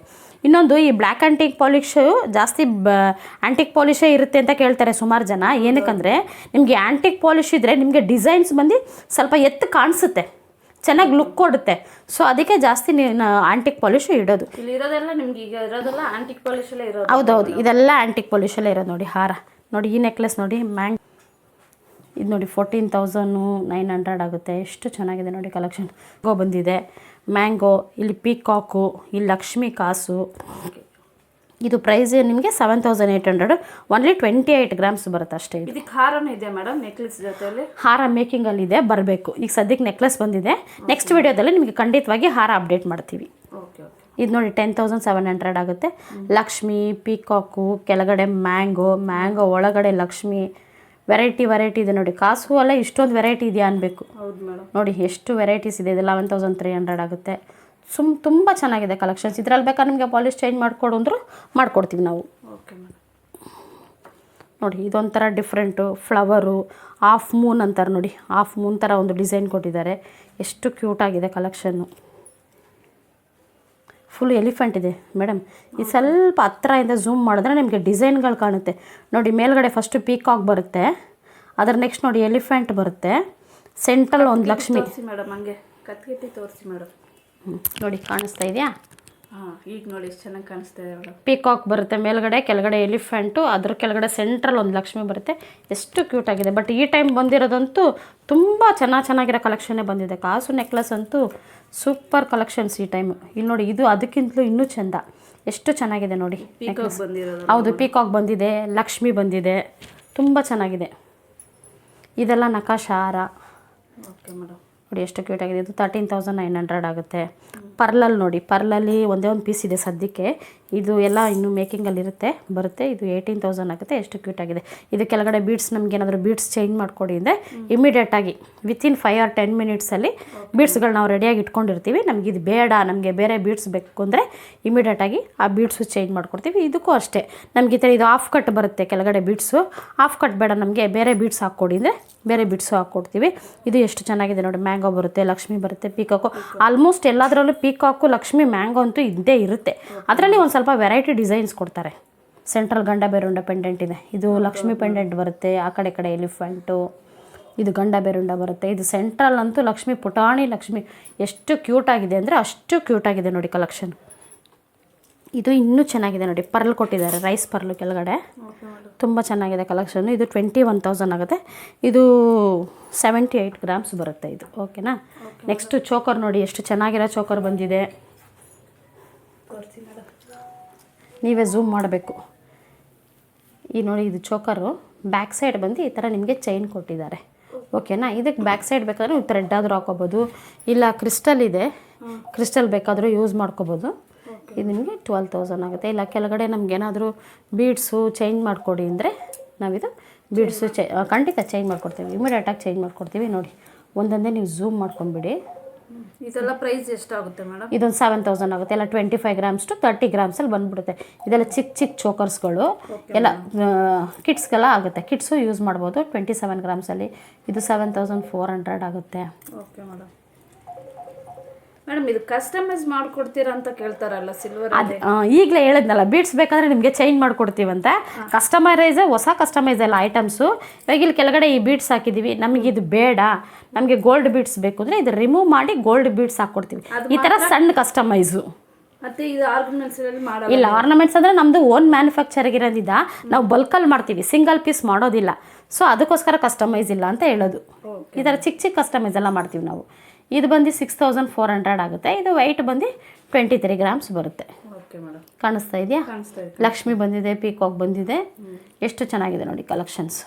ಇನ್ನೊಂದು ಈ ಬ್ಲ್ಯಾಕ್ ಆ್ಯಂಟಿಕ್ ಪಾಲಿಶು ಜಾಸ್ತಿ ಆ್ಯಂಟಿಕ್ ಪಾಲಿಶೇ ಇರುತ್ತೆ ಅಂತ ಕೇಳ್ತಾರೆ ಸುಮಾರು ಜನ. ಏನಕ್ಕಂದರೆ ನಿಮಗೆ ಆ್ಯಂಟಿಕ್ ಪಾಲಿಶ್ ಇದ್ದರೆ ನಿಮಗೆ ಡಿಸೈನ್ಸ್ ಬಂದು ಸ್ವಲ್ಪ ಎತ್ತು ಕಾಣಿಸುತ್ತೆ, ಚೆನ್ನಾಗಿ ಲುಕ್ ಕೊಡುತ್ತೆ. ಸೊ ಅದಕ್ಕೆ ಜಾಸ್ತಿ ಆ್ಯಂಟಿಕ್ ಪಾಲಿಶು ಇಡೋದು. ಇಲ್ಲಿ ಇರೋದೆಲ್ಲ ನಿಮ್ಗೆ ಈಗ ಇರೋದೆಲ್ಲ ಆ್ಯಂಟಿಕ್ ಪಾಲಿಶಲ್ಲೇ ಇರೋದು? ಹೌದೌದು, ಇದೆಲ್ಲ ಆ್ಯಂಟಿಕ್ ಪಾಲಿಶಲ್ಲೇ ಇರೋದು. ನೋಡಿ ಹಾರ ನೋಡಿ, ಈ ನೆಕ್ಲೆಸ್ ನೋಡಿ, ಇದು ನೋಡಿ 14900 ಆಗುತ್ತೆ. ಎಷ್ಟು ಚೆನ್ನಾಗಿದೆ ನೋಡಿ ಕಲೆಕ್ಷನ್. ಬಂದಿದೆ ಮ್ಯಾಂಗೋ, ಇಲ್ಲಿ ಪೀಕಾಕು, ಇಲ್ಲಿ ಲಕ್ಷ್ಮಿ ಕಾಸು. ಇದು ಪ್ರೈಸ್ ನಿಮಗೆ 7800, ಓನ್ಲಿ 28 grams ಬರುತ್ತೆ ಅಷ್ಟೇ. ಇದಕ್ಕೆ ಹಾರನೂ ಇದೆ ಮೇಡಮ್ ನೆಕ್ಲೆಸ್ ಜೊತೆಯಲ್ಲಿ? ಹಾರ ಮೇಕಿಂಗಲ್ಲಿದೆ, ಬರಬೇಕು. ಈಗ ಸದ್ಯಕ್ಕೆ ನೆಕ್ಲೆಸ್ ಬಂದಿದೆ, ನೆಕ್ಸ್ಟ್ ವಿಡಿಯೋದಲ್ಲಿ ನಿಮಗೆ ಖಂಡಿತವಾಗಿ ಹಾರ ಅಪ್ಡೇಟ್ ಮಾಡ್ತೀವಿ. Okay okay. ಇದು ನೋಡಿ 10700 ಆಗುತ್ತೆ. ಲಕ್ಷ್ಮಿ, ಪೀಕಾಕು, ಕೆಳಗಡೆ ಮ್ಯಾಂಗೋ ಒಳಗಡೆ ಲಕ್ಷ್ಮಿ. ವೆರೈಟಿ ಇದೆ ನೋಡಿ. ಕಾಸು ಅಲ್ಲ ಇಷ್ಟೊಂದು ವೆರೈಟಿ ಇದೆಯಾ ಅನ್ಬೇಕು. ಹೌದು ಮೇಡಮ್. ನೋಡಿ ಎಷ್ಟು ವೆರೈಟೀಸ್ ಇದೆ. ಇದು 11300 ಆಗುತ್ತೆ. ತುಂಬ ಚೆನ್ನಾಗಿದೆ ಕಲೆಕ್ಷನ್ಸ್. ಇದ್ರಲ್ಲಿ ಬೇಕಾದ್ರೆ ನಿಮಗೆ ಪಾಲಿಶ್ ಚೇಂಜ್ ಮಾಡಿಕೊಡು ಅಂದರೂ ಮಾಡಿಕೊಡ್ತೀವಿ ನಾವು. Okay madam. ನೋಡಿ ಇದೊಂಥರ ಡಿಫ್ರೆಂಟು ಫ್ಲವರು, ಹಾಫ್ ಮೂನ್ ಅಂತಾರೆ ನೋಡಿ, ಹಾಫ್ ಮೂನ್ ಥರ ಒಂದು ಡಿಸೈನ್ ಕೊಟ್ಟಿದ್ದಾರೆ. ಎಷ್ಟು ಕ್ಯೂಟಾಗಿದೆ ಕಲೆಕ್ಷನ್ನು. ಫುಲ್ ಎಲಿಫೆಂಟ್ ಇದೆ ಮೇಡಮ್. ಇದು ಸ್ವಲ್ಪ ಹತ್ತಿರದಿಂದ ಝೂಮ್ ಮಾಡಿದ್ರೆ ನಿಮಗೆ ಡಿಸೈನ್ಗಳು ಕಾಣುತ್ತೆ ನೋಡಿ. ಮೇಲ್ಗಡೆ ಫಸ್ಟು ಪೀಕಾಕ್ ಬರುತ್ತೆ, ಅದರ ನೆಕ್ಸ್ಟ್ ನೋಡಿ ಎಲಿಫೆಂಟ್ ಬರುತ್ತೆ, ಸೆಂಟ್ರಲ್ ಒಂದು ಲಕ್ಷ್ಮಿ. ಮೇಡಮ್ ಹಂಗೆ ಕತ್ಕೆಟ್ಟಿ ತೋರಿಸಿ ಮೇಡಮ್. ನೋಡಿ ಕಾಣಿಸ್ತಾ ಇದೆಯಾ? ಹಾಂ, ಈಗ ನೋಡಿ ಎಷ್ಟು ಚೆನ್ನಾಗಿ ಕಾಣಿಸ್ತಾ ಇದೆ ಮೇಡಮ್. ಪೀಕಾಕ್ ಬರುತ್ತೆ ಮೇಲ್ಗಡೆ, ಕೆಳಗಡೆ ಎಲಿಫೆಂಟು, ಅದ್ರ ಕೆಳಗಡೆ ಸೆಂಟ್ರಲ್ ಒಂದು ಲಕ್ಷ್ಮಿ ಬರುತ್ತೆ. ಎಷ್ಟು ಕ್ಯೂಟಾಗಿದೆ. ಬಟ್ ಈ ಟೈಮ್ ಬಂದಿರೋದಂತೂ ತುಂಬ ಚೆನ್ನಾಗಿರೋ ಕಲೆಕ್ಷನ್ನೇ ಬಂದಿದೆ. ಕಾಸು ನೆಕ್ಲೆಸ್ ಅಂತೂ ಸೂಪರ್ ಕಲೆಕ್ಷನ್ಸ್ ಈ ಟೈಮ್. ಇಲ್ಲಿ ನೋಡಿ, ಇದು ಅದಕ್ಕಿಂತಲೂ ಇನ್ನೂ ಚೆಂದ. ಎಷ್ಟು ಚೆನ್ನಾಗಿದೆ ನೋಡಿ. ಪೀಕಾಕ್ ಬಂದಿರೋದು? ಹೌದು, ಪೀಕಾಕ್ ಬಂದಿದೆ, ಲಕ್ಷ್ಮಿ ಬಂದಿದೆ, ತುಂಬ ಚೆನ್ನಾಗಿದೆ. ಇದೆಲ್ಲ ನಕಾಶ ಹಾರ ಓಕೆ ಮೇಡಮ್. ನೋಡಿ ಎಷ್ಟು ಕ್ಯೂಟ್ ಆಗಿದೆ. ಇದು 13,900 ಆಗುತ್ತೆ. ಪರ್ಲಲ್ಲಿ ನೋಡಿ, ಪರ್ಲಲ್ಲಿ ಒಂದೇ ಒಂದು ಪೀಸ್ ಇದೆ ಸದ್ಯಕ್ಕೆ. ಇದು ಎಲ್ಲ ಇನ್ನೂ ಮೇಕಿಂಗಲ್ಲಿ ಬರುತ್ತೆ. ಇದು 18,000 ಆಗುತ್ತೆ. ಎಷ್ಟು ಕ್ಯೂಟ್ ಆಗಿದೆ. ಇದು ಕೆಳಗಡೆ ಬೀಡ್ಸ್, ನಮಗೇನಾದರೂ ಬೀಡ್ಸ್ ಚೇಂಜ್ ಮಾಡಿಕೊಡಿ ಅಂದರೆ ಇಮಿಡಿಯೇಟಾಗಿ ವಿತಿನ್ 5 or 10 ಮಿನಿಟ್ಸಲ್ಲಿ ಬೀಡ್ಸ್ಗಳು ನಾವು ರೆಡಿಯಾಗಿ ಇಟ್ಕೊಂಡಿರ್ತೀವಿ. ನಮಗೆ ಇದು ಬೇಡ, ನಮಗೆ ಬೇರೆ ಬೀಡ್ಸ್ ಬೇಕು ಅಂದರೆ ಇಮಿಡಿಯೇಟಾಗಿ ಆ ಬೀಡ್ಸು ಚೇಂಜ್ ಮಾಡ್ಕೊಡ್ತೀವಿ. ಇದಕ್ಕೂ ಅಷ್ಟೇ, ನಮಗೆ ಈ ಥರ ಇದು ಆಫ್ ಕಟ್ ಬರುತ್ತೆ ಕೆಳಗಡೆ ಬೀಡ್ಸು. ಆಫ್ ಕಟ್ ಬೇಡ ನಮಗೆ, ಬೇರೆ ಬೀಡ್ಸ್ ಹಾಕ್ಕೊಡಿ ಅಂದರೆ ಬೇರೆ ಬೀಡ್ಸು ಹಾಕ್ಕೊಡ್ತೀವಿ. ಇದು ಎಷ್ಟು ಚೆನ್ನಾಗಿದೆ ನೋಡಿ. ಮ್ಯಾಂಗೋ ಬರುತ್ತೆ, ಲಕ್ಷ್ಮಿ ಬರುತ್ತೆ, ಪೀಕಾಕು. ಆಲ್ಮೋಸ್ಟ್ ಎಲ್ಲದರಲ್ಲೂ ಪೀಕಾಕು, ಲಕ್ಷ್ಮಿ, ಮ್ಯಾಂಗೋ ಅಂತೂ ಇದ್ದೇ ಇರುತ್ತೆ. ಅದರಲ್ಲಿ ಒಂದು ಸ್ವಲ್ಪ ವೆರೈಟಿ ಡಿಸೈನ್ಸ್ ಕೊಡ್ತಾರೆ. ಸೆಂಟ್ರಲ್ ಗಂಡ ಬೇರುಂಡ ಪೆಂಡೆಂಟ್ ಇದೆ. ಇದು ಲಕ್ಷ್ಮಿ ಪೆಂಡೆಂಟ್ ಬರುತ್ತೆ. ಆ ಕಡೆ ಎಲಿಫೆಂಟು. ಇದು ಗಂಡ ಬೇರುಂಡ ಬರುತ್ತೆ. ಇದು ಸೆಂಟ್ರಲ್ ಅಂತೂ ಲಕ್ಷ್ಮಿ, ಪುಟಾಣಿ ಲಕ್ಷ್ಮಿ ಎಷ್ಟು ಕ್ಯೂಟ್ ಆಗಿದೆ ಅಂದರೆ ಅಷ್ಟು ಕ್ಯೂಟ್ ಆಗಿದೆ ನೋಡಿ ಕಲೆಕ್ಷನ್. ಇದು ಇನ್ನೂ ಚೆನ್ನಾಗಿದೆ ನೋಡಿ. ಪರ್ಲ್ ಕೊಟ್ಟಿದ್ದಾರೆ, ರೈಸ್ ಪರ್ಲು ಕೆಳಗಡೆ. ತುಂಬ ಚೆನ್ನಾಗಿದೆ ಕಲೆಕ್ಷನ್. ಇದು 21,000 ಆಗುತ್ತೆ. ಇದು 78 ಗ್ರಾಮ್ಸ್ ಬರುತ್ತೆ ಇದು. ಓಕೆನಾ. ನೆಕ್ಸ್ಟು ಚೋಕರ್ ನೋಡಿ, ಎಷ್ಟು ಚೆನ್ನಾಗಿರೋ ಚೋಕರ್ ಬಂದಿದೆ. ನೀವೇ ಝೂಮ್ ಮಾಡಬೇಕು. ಈ ನೋಡಿ, ಇದು ಚೋಕರು ಬ್ಯಾಕ್ ಸೈಡ್ ಬಂದು ಈ ಥರ ನಿಮಗೆ ಚೈನ್ ಕೊಟ್ಟಿದ್ದಾರೆ. ಓಕೆನಾ. ಇದಕ್ಕೆ ಬ್ಯಾಕ್ ಸೈಡ್ ಬೇಕಾದ್ರೆ ನೀವು ಥ್ರೆಡ್ ಆದರೂ ಹಾಕೋಬೋದು, ಇಲ್ಲ ಕ್ರಿಸ್ಟಲ್ ಇದೆ, ಕ್ರಿಸ್ಟಲ್ ಬೇಕಾದರೂ ಯೂಸ್ ಮಾಡ್ಕೋಬೋದು. ಇದು ನಿಮಗೆ 12,000 ಆಗುತ್ತೆ. ಇಲ್ಲ ಕೆಳಗಡೆ ನಮಗೇನಾದರೂ ಬೀಡ್ಸು ಚೇಂಜ್ ಮಾಡಿಕೊಡಿ ಅಂದರೆ ನಾವಿದು ಬೀಡ್ಸು ಖಂಡಿತ ಚೇಂಜ್ ಮಾಡಿಕೊಡ್ತೀವಿ. ಇಮಿಡಿಯೇಟಾಗಿ ಚೇಂಜ್ ಮಾಡಿಕೊಡ್ತೀವಿ. ನೋಡಿ, ಒಂದೊಂದೇ ನೀವು ಝೂಮ್ ಮಾಡ್ಕೊಂಬಿಡಿ. ಇದೆಲ್ಲ ಪ್ರೈಸ್ ಎಷ್ಟಾಗುತ್ತೆ ಮೇಡಮ್? ಇದೊಂದು 7,000 ಆಗುತ್ತೆ. ಎಲ್ಲ 25 ಗ್ರಾಮ್ಸ್ ಟು 30 ಗ್ರಾಮ್ಸಲ್ಲಿ ಬಂದುಬಿಡುತ್ತೆ. ಇದೆಲ್ಲ ಚಿಕ್ಕ ಚೋಕರ್ಸ್ಗಳು ಎಲ್ಲ ಕಿಡ್ಸ್ಗೆಲ್ಲ ಆಗುತ್ತೆ. ಕಿಡ್ಸು ಯೂಸ್ ಮಾಡ್ಬೋದು. 27 ಗ್ರಾಮ್ಸಲ್ಲಿ ಇದು 7,400 ಆಗುತ್ತೆ. Okay madam. ಮೇಡಮ್, ಇದು ಕಸ್ಟಮೈಸ್ ಮಾಡಿಕೊಡ್ತೀರಾ ಅಂತ ಕೇಳ್ತಾರಲ್ಲ ಸಿಲ್ವರ್? ಈಗಲೇ ಹೇಳಿದ್ನಲ್ಲ, ಬೀಡ್ಸ್ ಬೇಕಾದರೆ ನಿಮಗೆ ಚೇಂಜ್ ಮಾಡಿಕೊಡ್ತೀವಂತೆ. ಕಸ್ಟಮೈಸ್, ಹೊಸ ಕಸ್ಟಮೈಸ್ ಎಲ್ಲ ಐಟಮ್ಸು. ಇವಾಗ ಇಲ್ಲಿ ಕೆಳಗಡೆ ಈ ಬೀಡ್ಸ್ ಹಾಕಿದ್ದೀವಿ, ನಮಗೆ ಇದು ಬೇಡ, ನಮಗೆ ಗೋಲ್ಡ್ ಬೀಡ್ಸ್ ಬೇಕು ಅಂದರೆ ಇದು ರಿಮೂವ್ ಮಾಡಿ ಗೋಲ್ಡ್ ಬೀಡ್ಸ್ ಹಾಕ್ಕೊಡ್ತೀವಿ. ಈ ಥರ ಸಣ್ಣ ಕಸ್ಟಮೈಸು. ಮತ್ತೆ ಇದು ಆರ್ನಮೆಂಟ್ಸ್ ಇಲ್ಲ, ಆರ್ನಮೆಂಟ್ಸ್ ಅಂದರೆ ನಮ್ಮದು ಓನ್ ಮ್ಯಾನುಫ್ಯಾಕ್ಚರಿಂಗ್ ಇರೋದ್ರಿಂದ ನಾವು ಬಲ್ಕಲ್ಲಿ ಮಾಡ್ತೀವಿ, ಸಿಂಗಲ್ ಪೀಸ್ ಮಾಡೋದಿಲ್ಲ. ಸೊ ಅದಕ್ಕೋಸ್ಕರ ಕಸ್ಟಮೈಸ್ ಇಲ್ಲ ಅಂತ ಹೇಳೋದು. ಈ ಥರ ಚಿಕ್ಕ ಕಸ್ಟಮೈಸ್ ಎಲ್ಲ ಮಾಡ್ತೀವಿ ನಾವು. ಇದು ಬಂದು 6,400 ಆಗುತ್ತೆ. ಇದು ವೆಯ್ಟ್ ಬಂದು 23 ಗ್ರಾಮ್ಸ್ ಬರುತ್ತೆ. Okay madam. ಕಾಣಿಸ್ತಾ ಇದೆಯಾ? ಲಕ್ಷ್ಮಿ ಬಂದಿದೆ, ಪೀಕಾಕ್ ಬಂದಿದೆ. ಎಷ್ಟು ಚೆನ್ನಾಗಿದೆ ನೋಡಿ ಕಲೆಕ್ಷನ್ಸ್.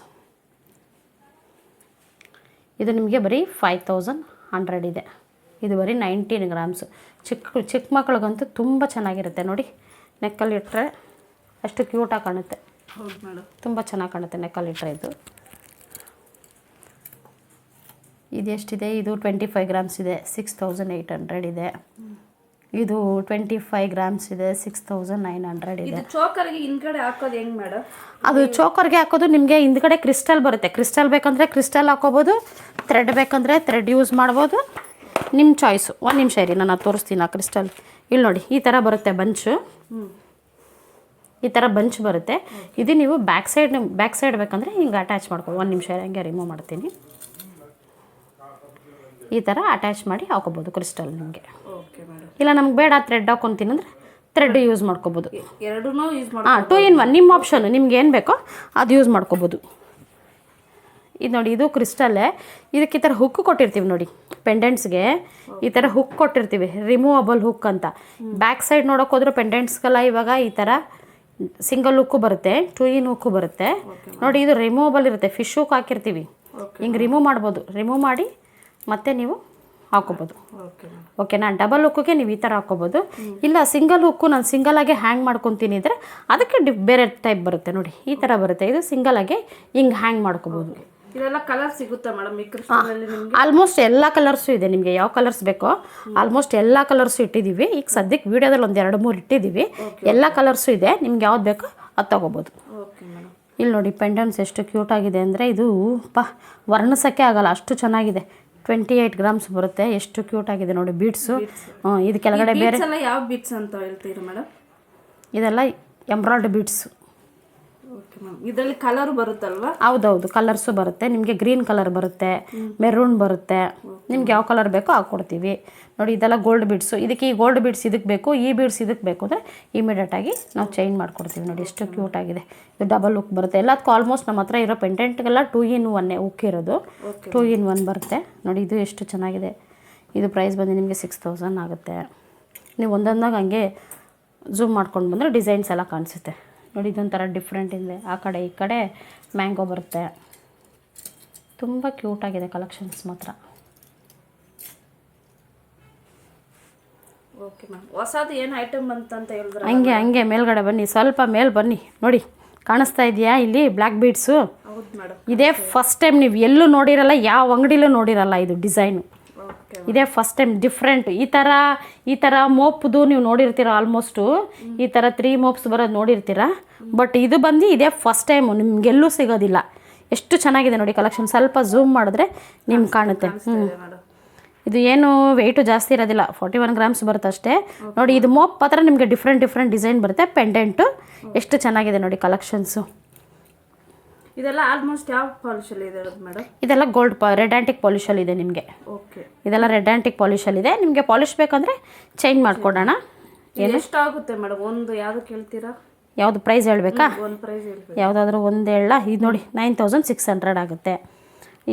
ಇದು ನಿಮಗೆ ಬರೀ 5,100 ಇದೆ. ಇದು ಬರೀ 19 ಗ್ರಾಮ್ಸು. ಚಿಕ್ಕ ಮಕ್ಳಿಗಂತೂ ತುಂಬ ಚೆನ್ನಾಗಿರುತ್ತೆ ನೋಡಿ. ನೆಕ್ಕಲ್ಲಿ ಇಟ್ಟರೆ ಅಷ್ಟು ಕ್ಯೂಟಾಗಿ ಕಾಣುತ್ತೆ. ಹೌದು ಮೇಡಮ್, ತುಂಬ ಚೆನ್ನಾಗಿ ಕಾಣುತ್ತೆ ನೆಕ್ಕಲ್ಲಿ ಇಟ್ಟರೆ. ಇದು ಎಷ್ಟಿದೆ? ಇದು 25 ಗ್ರಾಮ್ಸ್ ಇದೆ, 6,800 ಇದೆ. ಇದು 25 ಗ್ರಾಮ್ಸ್ ಇದೆ, 6,900 ಇದೆ. ಚೋಕರ್ಗೆ ಹಿಂದ್ಗಡೆ ಹಾಕೋದು ಹೆಂಗೆ ಮೇಡಮ್? ಅದು ಚೋಕರ್ಗೆ ಹಾಕೋದು ನಿಮಗೆ ಹಿಂದ್ಗಡೆ ಕ್ರಿಸ್ಟಲ್ ಬರುತ್ತೆ. ಕ್ರಿಸ್ಟಲ್ ಬೇಕಂದರೆ ಕ್ರಿಸ್ಟಲ್ ಹಾಕೋಬೋದು, ಥ್ರೆಡ್ ಬೇಕಂದರೆ ಥ್ರೆಡ್ ಯೂಸ್ ಮಾಡ್ಬೋದು. ನಿಮ್ಮ ಚಾಯ್ಸು. ಒಂದು ನಿಮಿಷ ಇರಿ, ನಾನು ತೋರಿಸ್ತೀನಿ ಆ ಕ್ರಿಸ್ಟಲ್. ಇಲ್ಲಿ ನೋಡಿ, ಈ ಥರ ಬರುತ್ತೆ ಬಂಚು. ಈ ಥರ ಬಂಚ್ ಬರುತ್ತೆ. ಇದು ನೀವು ಬ್ಯಾಕ್ ಸೈಡ್ ಬೇಕಂದರೆ ಹಿಂಗೆ ಅಟ್ಯಾಚ್ ಮಾಡ್ಕೊಳ್ಳಿ. ಒಂದು ನಿಮಿಷ ಹಂಗೆ ರಿಮೂವ್ ಮಾಡ್ತೀನಿ. ಈ ಥರ ಅಟ್ಯಾಚ್ ಮಾಡಿ ಹಾಕೋಬೋದು ಕ್ರಿಸ್ಟಲ್ ನಿಮಗೆ. Okay madam. ಇಲ್ಲ ನಮ್ಗೆ ಬೇಡ ಥ್ರೆಡ್ ಹಾಕೊತೀನಿ ಅಂದರೆ ಥ್ರೆಡ್ ಯೂಸ್ ಮಾಡ್ಕೋಬೋದು. ಎರಡೂ ಯೂಸ್ ಮಾಡಿ. 2 in 1 ನಿಮ್ಮ ಆಪ್ಷನ್. ನಿಮ್ಗೆ ಏನು ಬೇಕೋ ಅದು ಯೂಸ್ ಮಾಡ್ಕೋಬೋದು. ಇದು ನೋಡಿ, ಇದು ಕ್ರಿಸ್ಟಲ್ಲೇ. ಇದಕ್ಕೆ ಈ ಥರ ಹುಕ್ ಕೊಟ್ಟಿರ್ತೀವಿ ನೋಡಿ, ಪೆಂಡೆಂಟ್ಸ್ಗೆ ಈ ಥರ ಹುಕ್ ಕೊಟ್ಟಿರ್ತೀವಿ, ರಿಮೂವಬಲ್ ಹುಕ್ ಅಂತ. ಬ್ಯಾಕ್ ಸೈಡ್ ನೋಡೋಕೆ ಹೋದ್ರೆ ಪೆಂಡೆಂಟ್ಸ್ಗೆಲ್ಲ ಇವಾಗ ಈ ಥರ ಸಿಂಗಲ್ ಹುಕ್ಕು ಬರುತ್ತೆ, 2 in ಹುಕ್ಕು ಬರುತ್ತೆ ನೋಡಿ. ಇದು ರಿಮೂವಬಲ್ ಇರುತ್ತೆ, ಫಿಶ್ ಹುಕ್ ಹಾಕಿರ್ತೀವಿ, ಹಿಂಗೆ ರಿಮೂವ್ ಮಾಡ್ಬೋದು. ರಿಮೂವ್ ಮಾಡಿ ಮತ್ತೆ ನೀವು ಹಾಕೋಬೋದು. ಓಕೆನಾ. ಡಬಲ್ ಹುಕ್ಕಿಗೆ ನೀವು ಈ ಥರ ಹಾಕೋಬೋದು. ಇಲ್ಲ ಸಿಂಗಲ್ ಹುಕ್ಕು ನಾನು ಸಿಂಗಲಾಗೆ ಹ್ಯಾಂಗ್ ಮಾಡ್ಕೊತೀನಿ ಅಂದರೆ ಅದಕ್ಕೆ ಬೇರೆ ಟೈಪ್ ಬರುತ್ತೆ ನೋಡಿ. ಈ ಥರ ಬರುತ್ತೆ. ಇದು ಸಿಂಗಲಾಗೆ ಹಿಂಗೆ ಹ್ಯಾಂಗ್ ಮಾಡ್ಕೋಬೋದು. ಇದೆಲ್ಲ ಕಲರ್ ಸಿಗುತ್ತಾ ಮೇಡಮ್ ಈ ಕ್ರಿಸ್ಟಲಲ್ಲಿ ನಿಮಗೆ? ಆಲ್ಮೋಸ್ಟ್ ಎಲ್ಲ ಕಲರ್ಸು ಇದೆ. ನಿಮಗೆ ಯಾವ ಕಲರ್ಸ್ ಬೇಕೋ ಆಲ್ಮೋಸ್ಟ್ ಎಲ್ಲ ಕಲರ್ಸು ಇಟ್ಟಿದ್ದೀವಿ. ಈಗ ಸದ್ಯಕ್ಕೆ ವೀಡಿಯೋದಲ್ಲಿ ಒಂದು 2-3 ಇಟ್ಟಿದ್ದೀವಿ. ಎಲ್ಲ ಕಲರ್ಸು ಇದೆ. ನಿಮ್ಗೆ ಯಾವ್ದು ಬೇಕೋ ಅದು ತೊಗೋಬೋದು. Okay madam. ಇಲ್ಲಿ ನೋಡಿ ಪೆಂಡೆಂಟ್ಸ್ ಎಷ್ಟು ಕ್ಯೂಟ್ ಆಗಿದೆ ಅಂದರೆ ಇದು ವರ್ಣಿಸೋಕ್ಕೆ ಆಗಲ್ಲ, ಅಷ್ಟು ಚೆನ್ನಾಗಿದೆ. 28 ಗ್ರಾಮ್ಸ್ ಬರುತ್ತೆ. ಎಷ್ಟು ಕ್ಯೂಟ್ ಆಗಿದೆ ನೋಡಿ ಬೀಡ್ಸು. ಇದು ಕೆಳಗಡೆ ಬೇರೆ ಯಾವ ಬೀಡ್ಸ್ ಅಂತ ಹೇಳ್ತೀರಾ ಮೇಡಮ್? ಇದೆಲ್ಲ ಎಂಬ್ರಾಯ್ಡ್ ಬೀಡ್ಸು. Okay ma'am. ಇದರಲ್ಲಿ ಕಲರ್ ಬರುತ್ತಲ್ವಾ? ಹೌದೌದು, ಕಲರ್ಸು ಬರುತ್ತೆ. ನಿಮಗೆ ಗ್ರೀನ್ ಕಲರ್ ಬರುತ್ತೆ, ಮೆರೂನ್ ಬರುತ್ತೆ. ನಿಮ್ಗೆ ಯಾವ ಕಲರ್ ಬೇಕೋ ಹಾಕ್ಕೊಡ್ತೀವಿ ನೋಡಿ. ಇದೆಲ್ಲ ಗೋಲ್ಡ್ ಬೀಡ್ಸು. ಇದಕ್ಕೆ ಈ ಗೋಲ್ಡ್ ಬೀಡ್ಸ್ ಇದಕ್ಕೆ ಬೇಕು, ಈ ಬೀಡ್ಸ್ ಇದಕ್ಕೆ ಬೇಕು ಅಂದರೆ ಇಮಿಡಿಯೇಟಾಗಿ ನಾವು ಚೇಂಜ್ ಮಾಡ್ಕೊಡ್ತೀವಿ ನೋಡಿ. ಎಷ್ಟು ಕ್ಯೂಟ್ ಆಗಿದೆ. ಇದು ಡಬಲ್ ಹುಕ್ ಬರುತ್ತೆ. ಎಲ್ಲದಕ್ಕೂ ಆಲ್ಮೋಸ್ಟ್ ನಮ್ಮ ಹತ್ರ ಇರೋ ಪೆಂಡೆಂಟ್ಗೆಲ್ಲ 2 in 1 ಹುಕ್ ಇರೋದು. 2 in 1 ಬರುತ್ತೆ ನೋಡಿ. ಇದು ಎಷ್ಟು ಚೆನ್ನಾಗಿದೆ. ಇದು ಪ್ರೈಸ್ ಬಂದು ನಿಮಗೆ 6,000 ಆಗುತ್ತೆ. ನೀವು ಒಂದೊಂದಾಗ ಹಂಗೆ ಝೂಮ್ ಮಾಡ್ಕೊಂಡು ಬಂದರೆ ಡಿಸೈನ್ಸ್ ಎಲ್ಲ ಕಾಣಿಸುತ್ತೆ ನೋಡಿ. ಇದೊಂಥರ ಡಿಫ್ರೆಂಟ್ ಇದೆ. ಆ ಕಡೆ ಈ ಕಡೆ ಮ್ಯಾಂಗೋ ಬರುತ್ತೆ. ತುಂಬ ಕ್ಯೂಟಾಗಿದೆ ಕಲೆಕ್ಷನ್ಸ್ ಮಾತ್ರ. Okay ma'am. ಹೊಸದು ಏನು ಐಟಮ್ ಬಂತಂತ ಹೇಳಿದ್ರೆ ಹಂಗೆ ಮೇಲ್ಗಡೆ ಬನ್ನಿ, ಸ್ವಲ್ಪ ಮೇಲೆ ಬನ್ನಿ. ನೋಡಿ ಕಾಣಿಸ್ತಾ ಇದೆಯಾ ಇಲ್ಲಿ ಬ್ಲ್ಯಾಕ್ ಬೀಡ್ಸು? ಹೌದು ಮೇಡಮ್. ಇದೇ ಫಸ್ಟ್ ಟೈಮ್ ನೀವು ಎಲ್ಲೂ ನೋಡಿರಲ್ಲ, ಯಾವ ಅಂಗಡಿಲೂ ನೋಡಿರಲ್ಲ ಇದು ಡಿಸೈನು. ಓಕೆ. ಇದೇ ಫಸ್ಟ್ ಟೈಮ್ ಡಿಫ್ರೆಂಟ್. ಈ ಥರ ಮೋಪ್ದು ನೀವು ನೋಡಿರ್ತೀರ, ಆಲ್ಮೋಸ್ಟು ಈ ಥರ 3 ಮೋಪ್ಸ್ ಬರೋದು ನೋಡಿರ್ತೀರ. ಬಟ್ ಇದು ಬಂದು ಇದೇ ಫಸ್ಟ್ ಟೈಮು, ನಿಮಗೆಲ್ಲೂ ಸಿಗೋದಿಲ್ಲ. ಎಷ್ಟು ಚೆನ್ನಾಗಿದೆ ನೋಡಿ ಕಲೆಕ್ಷನ್. ಸ್ವಲ್ಪ ಝೂಮ್ ಮಾಡಿದ್ರೆ ನಿಮ್ಗೆ ಕಾಣುತ್ತೆ. ಇದು ಏನು ವೆಯ್ಟು ಜಾಸ್ತಿ ಇರೋದಿಲ್ಲ, 41 ಗ್ರಾಮ್ಸ್ ಬರುತ್ತೆ ಅಷ್ಟೇ. ನೋಡಿ ಇದು ಮೋಪ್ ಮಾತ್ರ ನಿಮಗೆ ಡಿಫ್ರೆಂಟ್ ಡಿಸೈನ್ ಬರುತ್ತೆ. ಪೆಂಡೆಂಟು ಎಷ್ಟು ಚೆನ್ನಾಗಿದೆ ನೋಡಿ ಕಲೆಕ್ಷನ್ಸು. ಇದೆಲ್ಲ ಆಲ್ಮೋಸ್ಟ್ ಯಾವ ಪಾಲಿಶಲ್ಲಿ ಇದೆ ಮೇಡಮ್? ಇದೆಲ್ಲ ಗೋಲ್ಡ್ ರೆಡ್ ಆ್ಯಂಟಿಕ್ ಪಾಲಿಶಲ್ಲಿ ಇದೆ ನಿಮಗೆ. ಓಕೆ. ಇದೆಲ್ಲ ರೆಡ್ ಆ್ಯಂಟಿಕ್ ಪಾಲಿಶಲ್ಲಿ ಇದೆ. ನಿಮಗೆ ಪಾಲಿಶ್ ಬೇಕಂದರೆ ಚೇಂಜ್ ಮಾಡಿಕೊಡೋಣ. ಎಷ್ಟಾಗುತ್ತೆ ಮೇಡಮ್? ಒಂದು ಯಾವುದು ಕೇಳ್ತೀರಾ? ಯಾವುದು ಪ್ರೈಸ್ ಹೇಳಬೇಕಾ? ಒಂದು ಪ್ರೈಸ್ ಹೇಳ್ಬೇಕು. ಯಾವುದಾದ್ರೂ ಒಂದು ಹೇಳ. ಇದು ನೋಡಿ 9600 ಆಗುತ್ತೆ.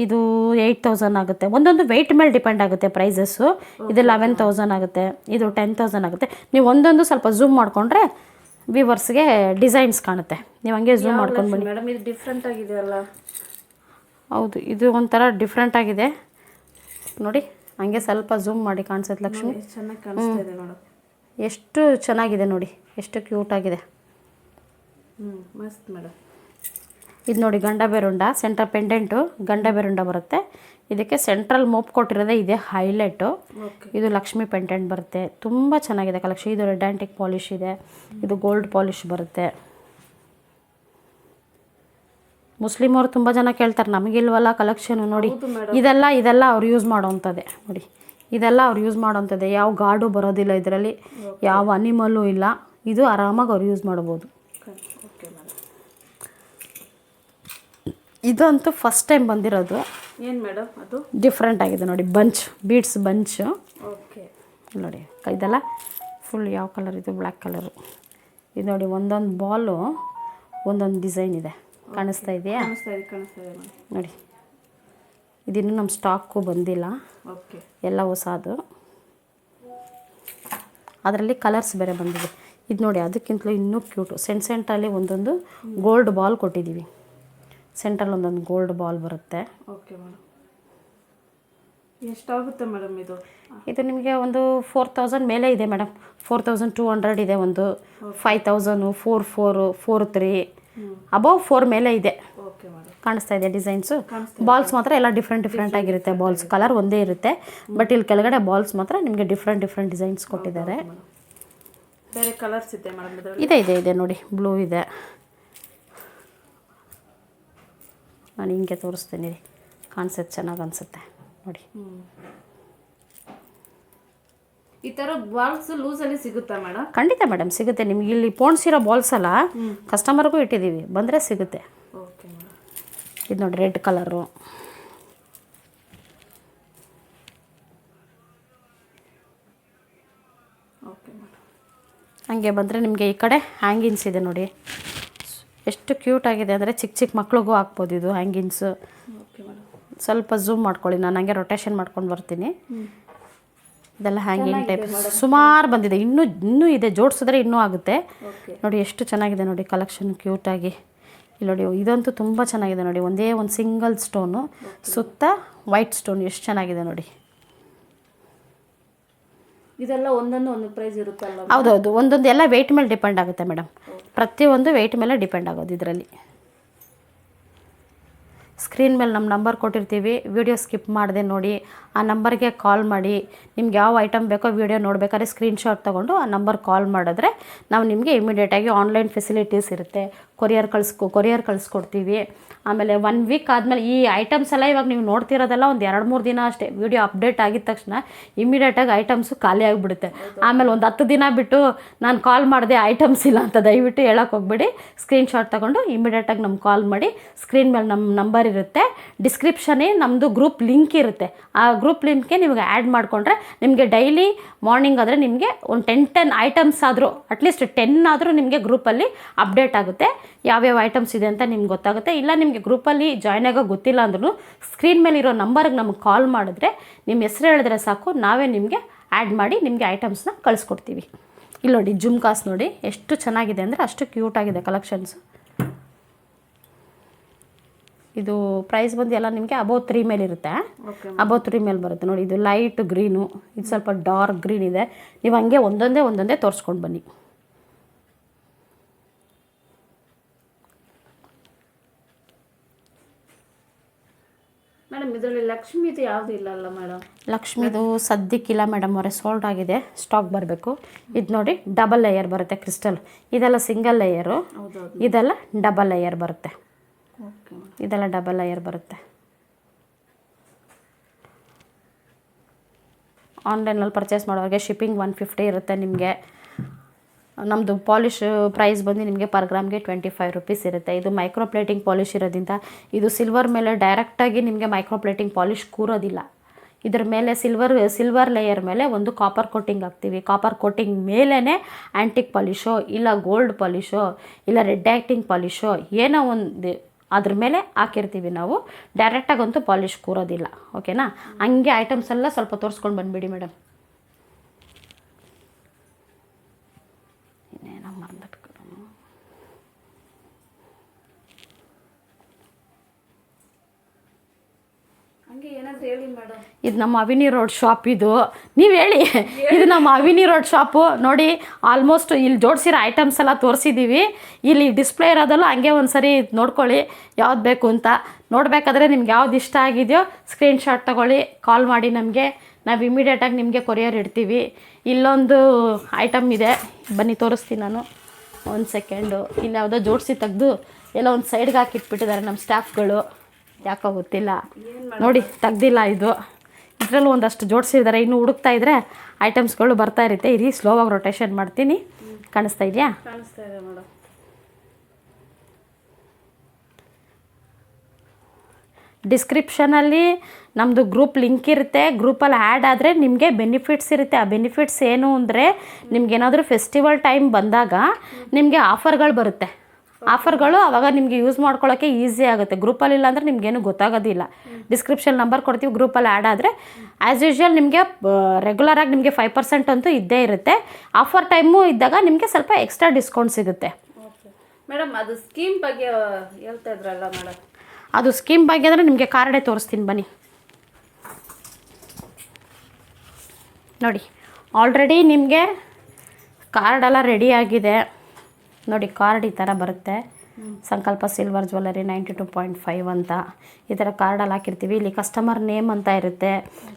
ಇದು 8000 ಆಗುತ್ತೆ. ಒಂದೊಂದು ವೆಯ್ಟ್ ಮೇಲೆ ಡಿಪೆಂಡ್ ಆಗುತ್ತೆ ಪ್ರೈಸಸ್ಸು. ಇದು 11000 ಆಗುತ್ತೆ, ಇದು 10000 ಆಗುತ್ತೆ. ನೀವು ಒಂದೊಂದು ಸ್ವಲ್ಪ ಝೂಮ್ ಮಾಡಿಕೊಂಡ್ರೆ ವ್ಯೂವರ್ಸ್ಗೆ ಡಿಸೈನ್ಸ್ ಕಾಣುತ್ತೆ. ನೀವು ಹಂಗೆ ಝೂಮ್ ಮಾಡ್ಕೊಂಡು ಬನ್ನಿ. ಮೇಡಮ್ ಇದು ಡಿಫ್ರೆಂಟ್ ಆಗಿದೆಯಲ್ಲ? ಹೌದು, ಇದು ಒಂಥರ ಡಿಫ್ರೆಂಟ್ ಆಗಿದೆ ನೋಡಿ. ಹಂಗೆ ಸ್ವಲ್ಪ ಝೂಮ್ ಮಾಡಿ ಕಾಣಿಸುತ್ತೆ ಲಕ್ಷ್ಮಿ. ಚೆನ್ನಾಗಿ ಕಾಣಿಸ್ತಾ ಇದೆ ಮೇಡಮ್. ಎಷ್ಟು ಚೆನ್ನಾಗಿದೆ ನೋಡಿ, ಎಷ್ಟು ಕ್ಯೂಟಾಗಿದೆ. ಮಸ್ತ್ ಮೇಡಮ್. ಇದು ನೋಡಿ ಗಂಡ ಬೇರುಂಡ ಸೆಂಟ್ರಲ್ ಪೆಂಡೆಂಟು ಗಂಡ ಬೇರುಂಡ ಬರುತ್ತೆ. ಇದಕ್ಕೆ ಸೆಂಟ್ರಲ್ ಮೋಪ್ ಕೊಟ್ಟಿರೋದೇ ಇದೆ ಹೈಲೈಟು. ಇದು ಲಕ್ಷ್ಮಿ ಪೆಂಡೆಂಟ್ ಬರುತ್ತೆ. ತುಂಬ ಚೆನ್ನಾಗಿದೆ ಕಲೆಕ್ಷನ್. ಇದು ರೆಡ್ ಆ್ಯಂಟಿಕ್ ಪಾಲಿಶ್ ಇದೆ, ಇದು ಗೋಲ್ಡ್ ಪಾಲಿಶ್ ಬರುತ್ತೆ. ಮುಸ್ಲಿಮವ್ರು ತುಂಬ ಜನ ಕೇಳ್ತಾರೆ, ನಮಗಿಲ್ವಲ್ಲ ಕಲೆಕ್ಷನು. ನೋಡಿ ಇದೆಲ್ಲ ಅವ್ರು ಯೂಸ್ ಮಾಡೋವಂಥದ್ದೇ. ನೋಡಿ ಇದೆಲ್ಲ ಅವ್ರು ಯೂಸ್ ಮಾಡೋವಂಥದ್ದೇ. ಯಾವ ಗಾಡು ಬರೋದಿಲ್ಲ ಇದರಲ್ಲಿ, ಯಾವ ಅನಿಮಲ್ಲು ಇಲ್ಲ. ಇದು ಆರಾಮಾಗಿ ಅವ್ರು ಯೂಸ್ ಮಾಡ್ಬೋದು. ಇದಂತೂ ಫಸ್ಟ್ ಟೈಮ್ ಬಂದಿರೋದು. ಏನು ಮೇಡಮ್ ಅದು? ಡಿಫ್ರೆಂಟ್ ಆಗಿದೆ ನೋಡಿ, ಬಂಚ್ ಬೀಡ್ಸ್ ಬಂಚು. ಓಕೆ. ನೋಡಿ ಇದೆಲ್ಲ ಫುಲ್ ಯಾವ ಕಲರ್ ಇದು? Black colour. ಇದು ನೋಡಿ ಒಂದೊಂದು ಬಾಲು ಒಂದೊಂದು ಡಿಸೈನ್ ಇದೆ. ಕಾಣಿಸ್ತಾ ಇದೆಯಾ? ಕಾಣಿಸ್ತಾ ಇದೆ ನೋಡಿ. ಇದಿನ್ನೂ ನಮ್ಮ ಸ್ಟಾಕು ಬಂದಿಲ್ಲ. ಓಕೆ. ಎಲ್ಲ ಹೊಸದು. ಅದರಲ್ಲಿ ಕಲರ್ಸ್ ಬೇರೆ ಬಂದಿದೆ. ಇದು ನೋಡಿ ಅದಕ್ಕಿಂತಲೂ ಇನ್ನೂ ಕ್ಯೂಟು. ಸೆಂಟ್ರಲ್ಲಿ ಒಂದೊಂದು ಗೋಲ್ಡ್ ಬಾಲ್ ಕೊಟ್ಟಿದ್ದೀವಿ. ಸೆಂಟ್ರಲ್ಲಿ ಒಂದೊಂದು ಗೋಲ್ಡ್ ಬಾಲ್ ಬರುತ್ತೆ. Okay madam. ಎಷ್ಟಾಗುತ್ತೆ ಮೇಡಮ್ ಇದು? ಇದು ನಿಮಗೆ ಒಂದು 4000 ಮೇಲೆ ಇದೆ ಮೇಡಮ್. 4200 ಇದೆ, ಒಂದು 5000, 44, 43, ಅಬೌವ್ 4 ಮೇಲೆ ಇದೆ. Okay madam. ಕಾಣಿಸ್ತಾ ಇದೆ ಡಿಸೈನ್ಸು. ಬಾಲ್ಸ್ ಮಾತ್ರ ಎಲ್ಲ ಡಿಫ್ರೆಂಟ್ ಆಗಿರುತ್ತೆ. ಬಾಲ್ಸ್ ಕಲರ್ ಒಂದೇ ಇರುತ್ತೆ, ಬಟ್ ಇಲ್ಲಿ ಕೆಳಗಡೆ ಬಾಲ್ಸ್ ಮಾತ್ರ ನಿಮಗೆ ಡಿಫ್ರೆಂಟ್ ಡಿಸೈನ್ಸ್ ಕೊಟ್ಟಿದ್ದಾರೆ. ಬೇರೆ ಕಲರ್ಸ್ ಇದೆ ಮೇಡಮ್? ಇದೆ ನೋಡಿ, ಬ್ಲೂ ಇದೆ. ನಾನು ಹಿಂಗೆ ತೋರಿಸ್ತೀನಿ, ಕಾಣಿಸುತ್ತೆ, ಚೆನ್ನಾಗಿ ಅನಿಸುತ್ತೆ ನೋಡಿ. ಈ ಥರ ಬಾಲ್ಸ್ ಲೂಸಲ್ಲಿ ಸಿಗುತ್ತಾ ಮೇಡಮ್? ಖಂಡಿತ ಮೇಡಮ್ ಸಿಗುತ್ತೆ. ನಿಮ್ಗೆ ಇಲ್ಲಿ ಪೋಣಿಸಿರೋ ಬಾಲ್ಸ್ ಎಲ್ಲ ಕಸ್ಟಮರ್ಗೂ ಇಟ್ಟಿದ್ದೀವಿ, ಬಂದರೆ ಸಿಗುತ್ತೆ. Okay madam. ಇದು ನೋಡಿ ರೆಡ್ ಕಲರು. Okay madam. ಹಂಗೆ ಬಂದರೆ ನಿಮಗೆ ಈ ಕಡೆ ಹ್ಯಾಂಗಿನ್ಸ್ ಇದೆ ನೋಡಿ. ಎಷ್ಟು ಕ್ಯೂಟ್ ಆಗಿದೆ ಅಂದರೆ ಚಿಕ್ಕ ಮಕ್ಳಿಗೂ ಹಾಕ್ಬೋದು ಇದು ಹ್ಯಾಂಗಿನ್ಸು. Okay madam. ಸ್ವಲ್ಪ ಝೂಮ್ ಮಾಡ್ಕೊಳ್ಳಿ, ನಾನು ಹಂಗೆ ರೊಟೇಷನ್ ಮಾಡ್ಕೊಂಡು ಬರ್ತೀನಿ. ಇದೆಲ್ಲ ಹ್ಯಾಂಗಿಂಗ್ ಟೈಪ್ ಸುಮಾರು ಬಂದಿದೆ. ಇನ್ನೂ ಇದೆ, ಜೋಡಿಸಿದ್ರೆ ಇನ್ನೂ ಆಗುತ್ತೆ. ನೋಡಿ ಎಷ್ಟು ಚೆನ್ನಾಗಿದೆ ನೋಡಿ ಕಲೆಕ್ಷನ್, ಕ್ಯೂಟಾಗಿ. ಇಲ್ಲಿ ನೋಡಿ ಇದಂತೂ ತುಂಬ ಚೆನ್ನಾಗಿದೆ ನೋಡಿ. ಒಂದೇ ಒಂದು ಸಿಂಗಲ್ ಸ್ಟೋನು, ಸುತ್ತ ವೈಟ್ ಸ್ಟೋನ್, ಎಷ್ಟು ಚೆನ್ನಾಗಿದೆ ನೋಡಿ. ಇದೆಲ್ಲ ಒಂದೊಂದು ಪ್ರೈಸ್ ಇರುತ್ತಲ್ಲ? ಹೌದೌದು, ಒಂದೊಂದು ಎಲ್ಲ ವೆಯ್ಟ್ ಮೇಲೆ ಡಿಪೆಂಡ್ ಆಗುತ್ತೆ ಮೇಡಮ್. ಪ್ರತಿಯೊಂದು ವೆಯ್ಟ್ ಮೇಲೆ ಡಿಪೆಂಡ್ ಆಗೋದು ಇದರಲ್ಲಿ. ಸ್ಕ್ರೀನ್ ಮೇಲೆ ನಮ್ಮ ನಂಬರ್ ಕೊಟ್ಟಿರ್ತೀವಿ, ವಿಡಿಯೋ ಸ್ಕಿಪ್ ಮಾಡದೆ ನೋಡಿ. ಆ ನಂಬರ್ಗೆ ಕಾಲ್ ಮಾಡಿ. ನಿಮ್ಗೆ ಯಾವ ಐಟಮ್ ಬೇಕೋ ವಿಡಿಯೋ ನೋಡ್ಬೇಕಾದ್ರೆ ಸ್ಕ್ರೀನ್ಶಾಟ್ ತೊಗೊಂಡು ಆ ನಂಬರ್ ಕಾಲ್ ಮಾಡಿದ್ರೆ ನಾವು ನಿಮಗೆ ಇಮಿಡಿಯೇಟಾಗಿ ಆನ್ಲೈನ್ ಫೆಸಿಲಿಟೀಸ್ ಇರುತ್ತೆ. ಕೊರಿಯರ್ ಕಳಿಸ್ಕೊಡ್ತೀವಿ. ಆಮೇಲೆ 1 ವೀಕ್ ಆದಮೇಲೆ ಈ ಐಟಮ್ಸ್ ಎಲ್ಲ ಇವಾಗ ನೀವು ನೋಡ್ತಿರೋದೆಲ್ಲ ಒಂದು 2-3 ದಿನ ಅಷ್ಟೇ. ವಿಡಿಯೋ ಅಪ್ಡೇಟ್ ಆಗಿದ ತಕ್ಷಣ ಇಮಿಡಿಯೇಟಾಗಿ ಐಟಮ್ಸು ಖಾಲಿ ಆಗಿಬಿಡುತ್ತೆ. ಆಮೇಲೆ ಒಂದು 10 ದಿನ ಬಿಟ್ಟು ನಾನು ಕಾಲ್ ಮಾಡಿದೆ ಐಟಮ್ಸ್ ಇಲ್ಲ ಅಂತ ದಯವಿಟ್ಟು ಹೇಳೋಕೆ ಹೋಗ್ಬೇಡಿ. ಸ್ಕ್ರೀನ್ಶಾಟ್ ತೊಗೊಂಡು ಇಮಿಡಿಯೇಟಾಗಿ ನಮ್ಗೆ ಕಾಲ್ ಮಾಡಿ. ಸ್ಕ್ರೀನ್ ಮೇಲೆ ನಮ್ಮ ನಂಬರ್ ಇರುತ್ತೆ, ಡಿಸ್ಕ್ರಿಪ್ಷನ್ನೇ ನಮ್ಮದು ಗ್ರೂಪ್ ಲಿಂಕ್ ಇರುತ್ತೆ. ಆ ಗ್ರೂಪ್ ಲಿಂಕ್ಗೆ ನಿಮಗೆ ಆ್ಯಡ್ ಮಾಡಿಕೊಂಡ್ರೆ ನಿಮಗೆ ಡೈಲಿ ಮಾರ್ನಿಂಗ್ ಆದರೆ ನಿಮಗೆ ಒಂದು 10 ಐಟಮ್ಸ್ ಆದರೂ ಅಟ್ಲೀಸ್ಟ್ 10 ಆದರೂ ನಿಮಗೆ ಗ್ರೂಪಲ್ಲಿ ಅಪ್ಡೇಟ್ ಆಗುತ್ತೆ. ಯಾವ್ಯಾವ ಐಟಮ್ಸ್ ಇದೆ ಅಂತ ನಿಮ್ಗೆ ಗೊತ್ತಾಗುತ್ತೆ. ಇಲ್ಲ ನಿಮಗೆ ಗ್ರೂಪಲ್ಲಿ ಜಾಯ್ನ್ ಆಗೋ ಗೊತ್ತಿಲ್ಲ ಅಂದ್ರೂ ಸ್ಕ್ರೀನ್ ಮೇಲೆ ಇರೋ ನಂಬರ್ಗೆ ನಮಗೆ ಕಾಲ್ ಮಾಡಿದ್ರೆ ನಿಮ್ಮ ಹೆಸರು ಹೇಳಿದ್ರೆ ಸಾಕು, ನಾವೇ ನಿಮಗೆ ಆ್ಯಡ್ ಮಾಡಿ ನಿಮಗೆ ಐಟಮ್ಸ್ನ ಕಳಿಸ್ಕೊಡ್ತೀವಿ. ಇಲ್ಲಿ ನೋಡಿ ಜುಮ್ಕಾಸ್ ನೋಡಿ ಎಷ್ಟು ಚೆನ್ನಾಗಿದೆ ಅಂದರೆ ಅಷ್ಟು ಕ್ಯೂಟಾಗಿದೆ ಕಲೆಕ್ಷನ್ಸು. ಇದು ಪ್ರೈಸ್ ಬಂದು ಎಲ್ಲ ನಿಮಗೆ ಅಬೌವ್ 3 ಮೇಲೆ ಇರುತ್ತೆ. ಓಕೆ ಅಬೌವ್ 3 ಮೇಲೆ ಬರುತ್ತೆ ನೋಡಿ. ಇದು ಲೈಟ್ ಗ್ರೀನು, ಇದು ಸ್ವಲ್ಪ ಡಾರ್ಕ್ ಗ್ರೀನ್ ಇದೆ. ನೀವು ಹಂಗೆ ಒಂದೊಂದೇ ತೋರಿಸ್ಕೊಂಡು ಬನ್ನಿ. ಮೇಡಮ್ ಇದರಲ್ಲಿ ಲಕ್ಷ್ಮಿದು ಯಾವುದು ಇಲ್ಲಲ್ಲ ಮೇಡಮ್? ಲಕ್ಷ್ಮಿದು ಸದ್ಯಕ್ಕಿಲ್ಲ ಮೇಡಮ್ ಅವರೇ, ಸೋಲ್ಡ್ ಆಗಿದೆ, ಸ್ಟಾಕ್ ಬರಬೇಕು. ಇದು ನೋಡಿ ಡಬಲ್ ಲೇಯರ್ ಬರುತ್ತೆ ಕ್ರಿಸ್ಟಲ್. ಇದೆಲ್ಲ ಸಿಂಗಲ್ ಲೇಯರು, ಇದೆಲ್ಲ ಡಬಲ್ ಲೇಯರ್ ಬರುತ್ತೆ. ಓಕೆ ಇದೆಲ್ಲ ಡಬಲ್ ಲೇಯರ್ ಬರುತ್ತೆ. ಆನ್ಲೈನಲ್ಲಿ ಪರ್ಚೇಸ್ ಮಾಡೋರಿಗೆ ಶಿಪ್ಪಿಂಗ್ 150 ಇರುತ್ತೆ ನಿಮಗೆ. ನಮ್ಮದು ಪಾಲಿಶ್ ಪ್ರೈಸ್ ಬಂದು ನಿಮಗೆ ಪರ್ ಗ್ರಾಮ್ಗೆ 25 ರುಪೀಸ್ ಇರುತ್ತೆ. ಇದು ಮೈಕ್ರೋ ಪ್ಲೇಟಿಂಗ್ ಪಾಲಿಶ್ ಇರೋದ್ರಿಂದ ಇದು ಸಿಲ್ವರ್ ಮೇಲೆ ಡೈರೆಕ್ಟಾಗಿ ನಿಮಗೆ ಮೈಕ್ರೋ ಪ್ಲೇಟಿಂಗ್ ಪಾಲಿಶ್ ಕೂರೋದಿಲ್ಲ. ಇದ್ರ ಮೇಲೆ ಸಿಲ್ವರ್ ಲೇಯರ್ ಮೇಲೆ ಒಂದು ಕಾಪರ್ ಕೋಟಿಂಗ್ ಹಾಕ್ತೀವಿ. ಕಾಪರ್ ಕೋಟಿಂಗ್ ಮೇಲೇ ಆ್ಯಂಟಿಕ್ ಪಾಲಿಶೋ ಇಲ್ಲ ಗೋಲ್ಡ್ ಪಾಲಿಶೋ ಇಲ್ಲ ರೆಡ್ ಆ್ಯಕ್ಟಿಂಗ್ ಪಾಲಿಶೋ ಏನೋ ಒಂದು ಅದ್ರ ಮೇಲೆ ಹಾಕಿರ್ತೀವಿ ನಾವು. ಡೈರೆಕ್ಟಾಗಂತೂ ಪಾಲಿಶ್ ಕೂರೋದಿಲ್ಲ. ಓಕೆನಾ? ಹಂಗೆ ಐಟಮ್ಸ್ ಎಲ್ಲ ಸ್ವಲ್ಪ ತೋರಿಸ್ಕೊಂಡು ಬಂದುಬಿಡಿ ಮೇಡಮ್. ಇನ್ನೇನೋ ಮರ್ಬಿಟ್ಟು ಹಂಗೆ ಏನಾದರೂ ಹೇಳಿ ಮೇಡಮ್. ಇದು ನಮ್ಮ ಅವಿನಿ ರೋಡ್ ಶಾಪ್. ಇದು ನೀವು ಹೇಳಿ. ಇದು ನಮ್ಮ ಅವಿನಿ ರೋಡ್ ಶಾಪು ನೋಡಿ. ಆಲ್ಮೋಸ್ಟ್ ಇಲ್ಲಿ ಜೋಡಿಸಿರೋ ಐಟಮ್ಸ್ ಎಲ್ಲ ತೋರಿಸಿದ್ದೀವಿ. ಇಲ್ಲಿ ಡಿಸ್ಪ್ಲೇ ಇರೋದಲ್ಲ, ಹಂಗೆ ಒಂದು ಸರಿ ನೋಡ್ಕೊಳ್ಳಿ ಯಾವ್ದು ಬೇಕು ಅಂತ. ನೋಡಬೇಕಾದ್ರೆ ನಿಮ್ಗೆ ಯಾವ್ದು ಇಷ್ಟ ಆಗಿದೆಯೋ ಸ್ಕ್ರೀನ್ಶಾಟ್ ತೊಗೊಳ್ಳಿ, ಕಾಲ್ ಮಾಡಿ ನಮಗೆ. ನಾವು ಇಮಿಡಿಯೇಟಾಗಿ ನಿಮಗೆ ಕೊರಿಯರ್ ಇಡ್ತೀವಿ. ಇಲ್ಲೊಂದು ಐಟಮ್ ಇದೆ, ಬನ್ನಿ ತೋರಿಸ್ತೀನಿ ನಾನು. ಒಂದು ಸೆಕೆಂಡು. ಇಲ್ಲಿ ಯಾವುದೋ ಜೋಡಿಸಿ ತೆಗೆದು ಎಲ್ಲ ಒಂದು ಸೈಡ್ಗೆ ಹಾಕಿಟ್ಬಿಟ್ಟಿದ್ದಾರೆ ನಮ್ಮ ಸ್ಟಾಫ್ಗಳು. ಯಾಕೋ ಗೊತ್ತಿಲ್ಲ ನೋಡಿ, ತೆಗ್ದಿಲ್ಲ. ಇದು ಇದರಲ್ಲೂ ಒಂದಷ್ಟು ಜೋಡಿಸಿದ್ದಾರೆ. ಇನ್ನೂ ಹುಡುಕ್ತಾ ಇದ್ದರೆ ಐಟಮ್ಸ್ಗಳು ಬರ್ತಾ ಇರುತ್ತೆ. ಇರಿ, ಸ್ಲೋವಾಗಿ ರೊಟೇಷನ್ ಮಾಡ್ತೀನಿ. ಕಾಣಿಸ್ತಾ ಇದೆಯಾ? ಕಾಣಿಸ್ತಾ ಇದೆ ಮೇಡಮ್. ಡಿಸ್ಕ್ರಿಪ್ಷನಲ್ಲಿ ನಮ್ಮದು ಗ್ರೂಪ್ ಲಿಂಕ್ ಇರುತ್ತೆ. ಗ್ರೂಪಲ್ಲಿ ಆ್ಯಡ್ ಆದರೆ ನಿಮಗೆ ಬೆನಿಫಿಟ್ಸ್ ಇರುತ್ತೆ. ಆ ಬೆನಿಫಿಟ್ಸ್ ಏನು ಅಂದರೆ ನಿಮ್ಗೇನಾದರೂ ಫೆಸ್ಟಿವಲ್ ಟೈಮ್ ಬಂದಾಗ ನಿಮಗೆ ಆಫರ್ಗಳು ಬರುತ್ತೆ. ಆಫರ್ಗಳು ಆವಾಗ ನಿಮಗೆ ಯೂಸ್ ಮಾಡ್ಕೊಳ್ಳೋಕ್ಕೆ ಈಸಿ ಆಗುತ್ತೆ. ಗ್ರೂಪಲ್ಲಿ ಇಲ್ಲ ಅಂದರೆ ನಿಮಗೇನು ಗೊತ್ತಾಗೋದಿಲ್ಲ. ಡಿಸ್ಕ್ರಿಪ್ಷನ್ ನಂಬರ್ ಕೊಡ್ತೀವಿ. ಗ್ರೂಪಲ್ಲಿ ಆ್ಯಡ್ ಆದರೆ ಆ್ಯಸ್ ಯೂಶ್ವಲ್ ನಿಮಗೆ ರೆಗ್ಯುಲರಾಗಿ ನಿಮಗೆ 5% ಅಂತೂ ಇದ್ದೇ ಇರುತ್ತೆ. ಆಫರ್ ಟೈಮು ಇದ್ದಾಗ ನಿಮಗೆ ಸ್ವಲ್ಪ ಎಕ್ಸ್ಟ್ರಾ ಡಿಸ್ಕೌಂಟ್ ಸಿಗುತ್ತೆ. ಓಕೆ ಮೇಡಮ್, ಅದು ಸ್ಕೀಮ್ ಬಗ್ಗೆ ಹೇಳ್ತಾ ಇದ್ರಲ್ಲ ಮೇಡಮ್. ಅದು ಸ್ಕೀಮ್ ಬಗ್ಗೆ ಅಂದರೆ ನಿಮಗೆ ಕಾರ್ಡೇ ತೋರಿಸ್ತೀನಿ ಬನ್ನಿ. ನೋಡಿ, ಆಲ್ರೆಡಿ ನಿಮಗೆ ಕಾರ್ಡೆಲ್ಲ ರೆಡಿಯಾಗಿದೆ ನೋಡಿ. ಕಾರ್ಡ್ ಈ ಥರ ಬರುತ್ತೆ. ಸಂಕಲ್ಪ ಸಿಲ್ವರ್ ಜ್ಯುವೆಲ್ಲರಿ 92.5 ಅಂತ ಈ ಥರ ಕಾರ್ಡಲ್ಲಿ ಹಾಕಿರ್ತೀವಿ. ಇಲ್ಲಿ ಕಸ್ಟಮರ್ ನೇಮ್ ಅಂತ ಇರುತ್ತೆ.